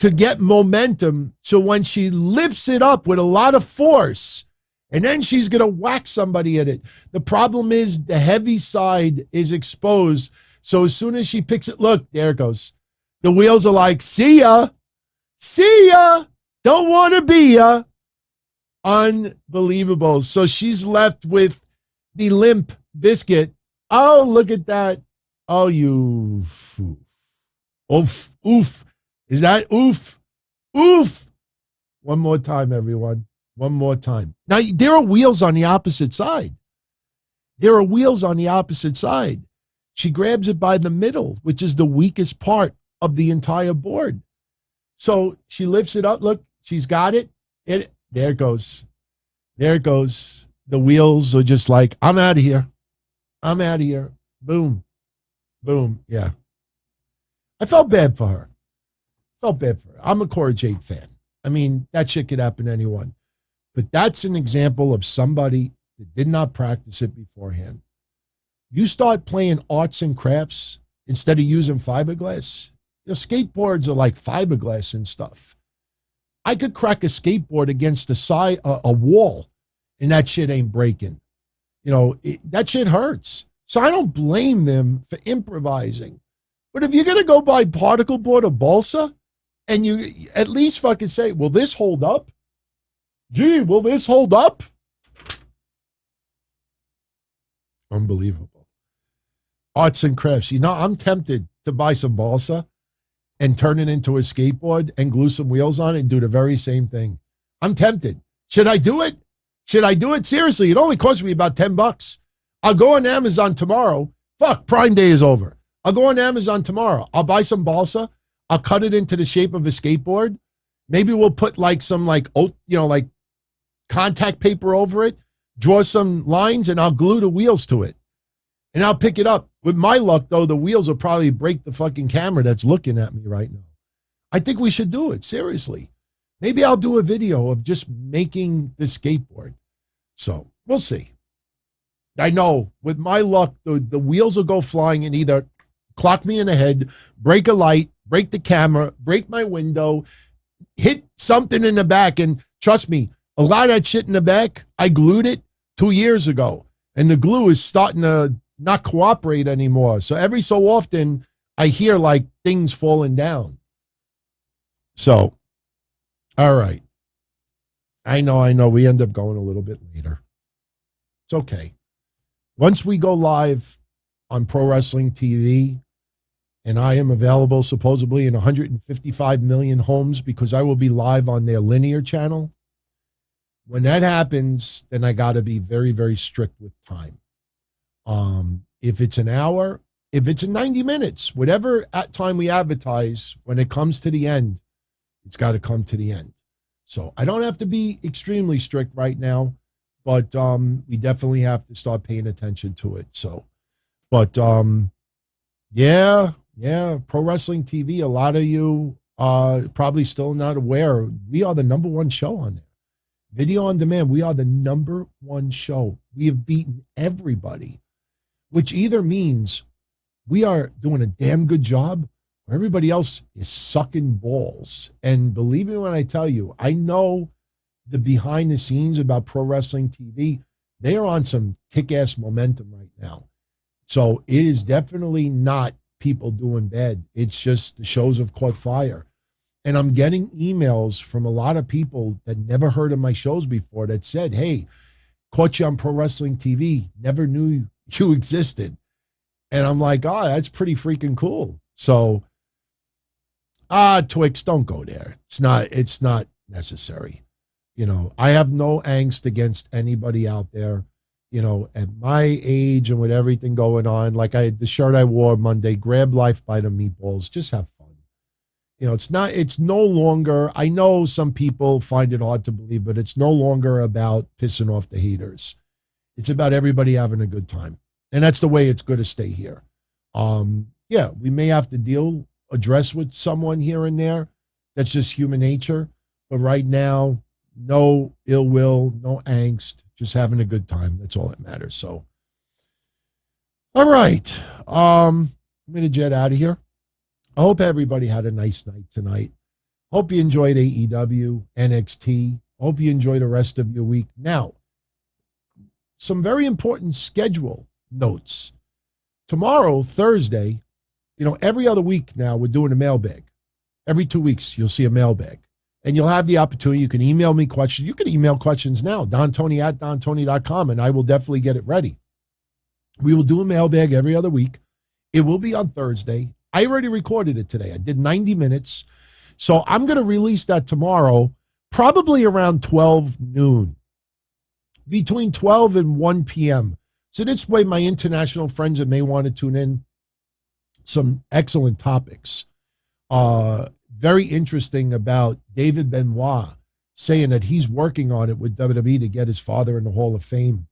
to get momentum. So when she lifts it up with a lot of force, and then she's going to whack somebody at it. The problem is the heavy side is exposed. So as soon as she picks it, look, there it goes. The wheels are like, see ya. See ya. Don't want to be ya. Unbelievable. So she's left with the limp biscuit. Oh, look at that. Oh, you. Oof. Oof. Is that oof? Oof. One more time, everyone. One more time. Now, there are wheels on the opposite side. There are wheels on the opposite side. She grabs it by the middle, which is the weakest part of the entire board. So she lifts it up. Look, she's got it. There it goes. There it goes. The wheels are just like, I'm out of here. I'm out of here. Boom. Boom. Yeah. I felt bad for her. I'm a Cora Jade fan. I mean, that shit could happen to anyone. But that's an example of somebody that did not practice it beforehand. You start playing arts and crafts instead of using fiberglass. Skateboards are like fiberglass and stuff. I could crack a skateboard against a wall, and that shit ain't breaking. That shit hurts. So I don't blame them for improvising. But if you're going to go buy particle board or balsa, and you at least fucking say, will this hold up? Gee, will this hold up? Unbelievable. Arts and crafts. I'm tempted to buy some balsa and turn it into a skateboard and glue some wheels on it and do the very same thing. I'm tempted. Should I do it? Seriously, it only cost me about $10. I'll go on Amazon tomorrow. Fuck, Prime Day is over. I'll go on Amazon tomorrow. I'll buy some balsa. I'll cut it into the shape of a skateboard. Maybe we'll put like contact paper over it, draw some lines, and I'll glue the wheels to it. And I'll pick it up. With my luck, though, the wheels will probably break the fucking camera that's looking at me right now. I think we should do it, seriously. Maybe I'll do a video of just making the skateboard. So, we'll see. I know, with my luck, the wheels will go flying and either clock me in the head, break a light, break the camera, break my window, hit something in the back. And trust me, a lot of that shit in the back, I glued it 2 years ago. And the glue is starting to not cooperate anymore. So every so often, I hear like things falling down. So, all right. I know. We end up going a little bit later. It's okay. Once we go live on Pro Wrestling TV, and I am available supposedly in 155 million homes because I will be live on their linear channel. When that happens, then I got to be very, very strict with time. if it's an hour, if it's in 90 minutes, whatever time we advertise, when it comes to the end, it's got to come to the end. So I don't have to be extremely strict right now, but we definitely have to start paying attention to it. So, but yeah, Pro Wrestling TV, a lot of you probably still not aware, we are the #1 show on there. Video on demand, we are the #1 show. We have beaten everybody, which either means we are doing a damn good job or everybody else is sucking balls. And believe me when I tell you, I know the behind the scenes about Pro Wrestling TV. They are on some kick-ass momentum right now. So it is definitely not people doing bad. It's just the shows have caught fire. And I'm getting emails from a lot of people that never heard of my shows before that said, hey, caught you on Pro Wrestling TV, never knew you existed. And I'm like, oh, that's pretty freaking cool. So, Twix, don't go there. It's not necessary. You know, I have no angst against anybody out there. You know, at my age and with everything going on, like the shirt I wore Monday, grab life by the meatballs, just have fun. You know, it's no longer, I know some people find it hard to believe, but it's no longer about pissing off the haters. It's about everybody having a good time. And that's the way it's going to stay here. Yeah, we may have to address with someone here and there. That's just human nature. But right now, no ill will, no angst, just having a good time. That's all that matters. So, all right. I'm going to jet out of here. I hope everybody had a nice night tonight. Hope you enjoyed AEW, NXT. Hope you enjoy the rest of your week. Now, some very important schedule notes. Tomorrow, Thursday, you know, every other week now we're doing a mailbag. Every 2 weeks you'll see a mailbag. And you'll have the opportunity. You can email me questions. You can email questions now, dontony@dontony.com, and I will definitely get it ready. We will do a mailbag every other week. It will be on Thursday. I already recorded it today. I did 90 minutes. So I'm going to release that tomorrow, probably around 12 noon, between 12 and 1 p.m. So this way, my international friends that may want to tune in, some excellent topics. Very interesting about David Benoit saying that he's working on it with WWE to get his father in the Hall of Fame.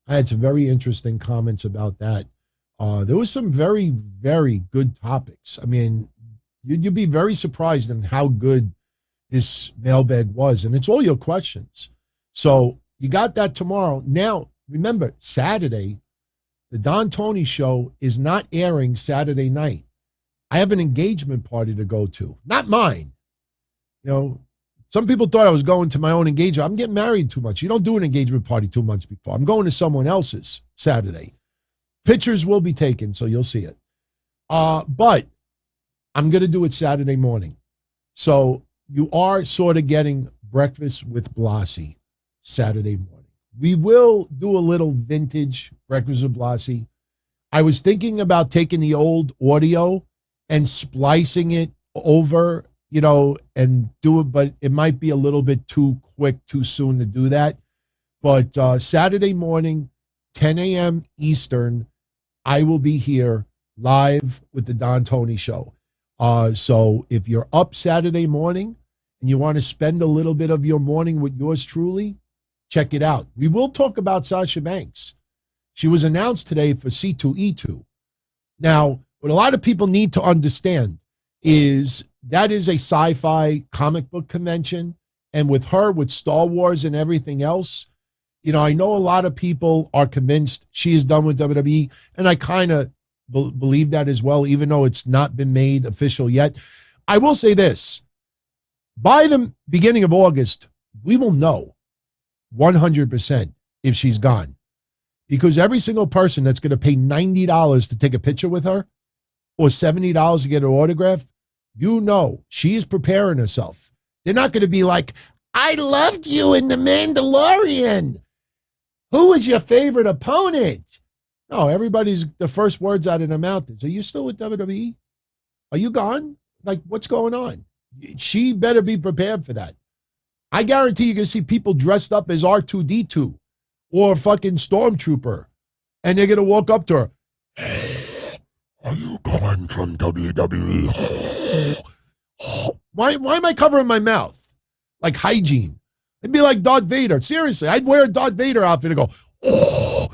I had some very interesting comments about that. There was some very, very good topics. I mean, you'd be very surprised in how good this mailbag was. And it's all your questions. So you got that tomorrow. Now, remember, Saturday, the Don Tony show is not airing Saturday night. I have an engagement party to go to. Not mine. You know, some people thought I was going to my own engagement. I'm getting married too much. You don't do an engagement party 2 months before. I'm going to someone else's Saturday. Pictures will be taken, so you'll see it. But I'm going to do it Saturday morning. So you are sort of getting breakfast with Blassie Saturday morning. We will do a little vintage breakfast with Blassie. I was thinking about taking the old audio and splicing it over, you know, and do it, but it might be a little bit too quick, too soon to do that. But Saturday morning, 10 a.m. Eastern, I will be here live with the Don Tony show. So if you're up Saturday morning and you want to spend a little bit of your morning with yours truly, check it out. We will talk about Sasha Banks. She was announced today for C2E2. Now, what a lot of people need to understand is that is a sci-fi comic book convention. And with her, with Star Wars and everything else, you know, I know a lot of people are convinced she is done with WWE, and I kind of believe that as well, even though it's not been made official yet. I will say this. By the beginning of August, we will know 100% if she's gone. Because every single person that's going to pay $90 to take a picture with her or $70 to get an autograph, you know she is preparing herself. They're not going to be like, I loved you in The Mandalorian. Who was your favorite opponent? No, the first words out of their mouth is, are you still with WWE? Are you gone? Like, what's going on? She better be prepared for that. I guarantee you're going to see people dressed up as R2-D2 or fucking Stormtrooper. And they're going to walk up to her. Are you gone from WWE? Why am I covering my mouth? Like hygiene. It'd be like Darth Vader. Seriously, I'd wear a Darth Vader outfit and go, oh,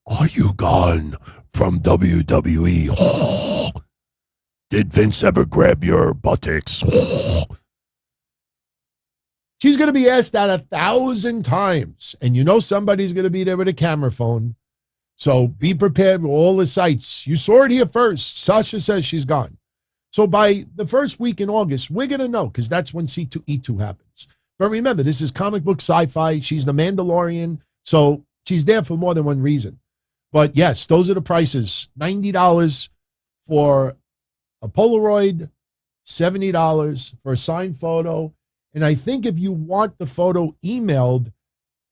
are you gone from WWE? Oh, did Vince ever grab your buttocks? Oh. She's going to be asked that 1,000 times. And you know somebody's going to be there with a camera phone. So be prepared with all the sites. You saw it here first. Sasha says she's gone. So by the first week in August, we're going to know because that's when C2E2 happens. But remember, this is comic book sci-fi. She's the Mandalorian. So she's there for more than one reason. But yes, those are the prices. $90 for a Polaroid, $70 for a signed photo. And I think if you want the photo emailed,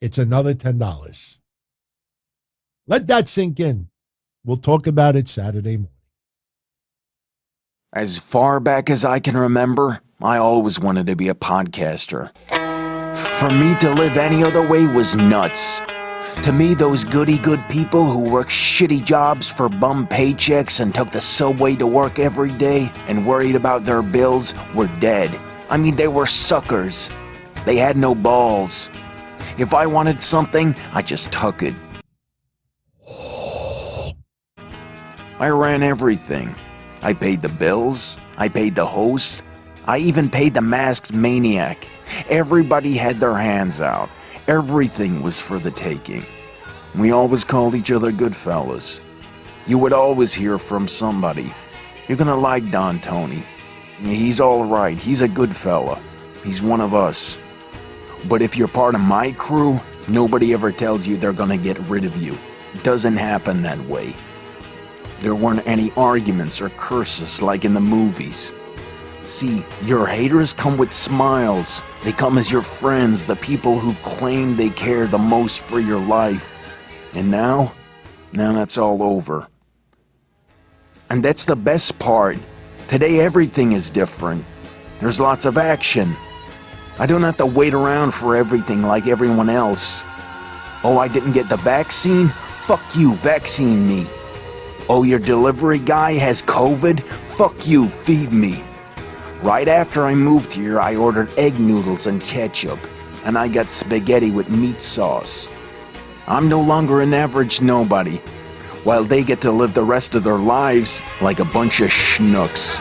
it's another $10. Let that sink in. We'll talk about it Saturday morning. As far back as I can remember, I always wanted to be a podcaster. For me to live any other way was nuts. To me, those goody-good people who worked shitty jobs for bum paychecks and took the subway to work every day and worried about their bills were dead. I mean, they were suckers. They had no balls. If I wanted something, I just took it. I ran everything. I paid the bills. I paid the host. I even paid the masked maniac. Everybody had their hands out. Everything was for the taking. We always called each other good fellas. You would always hear from somebody. You're gonna like Don Tony. He's all right. He's a good fella. He's one of us. But if you're part of my crew, nobody ever tells you they're gonna get rid of you. It doesn't happen that way. There weren't any arguments or curses like in the movies. See, your haters come with smiles. They come as your friends, the people who've claimed they care the most for your life. And now that's all over. And that's the best part. Today everything is different. There's lots of action. I don't have to wait around for everything like everyone else. Oh, I didn't get the vaccine? Fuck you, vaccine me. Oh, your delivery guy has COVID? Fuck you, feed me. Right after I moved here, I ordered egg noodles and ketchup, and I got spaghetti with meat sauce. I'm no longer an average nobody, while they get to live the rest of their lives like a bunch of schnooks.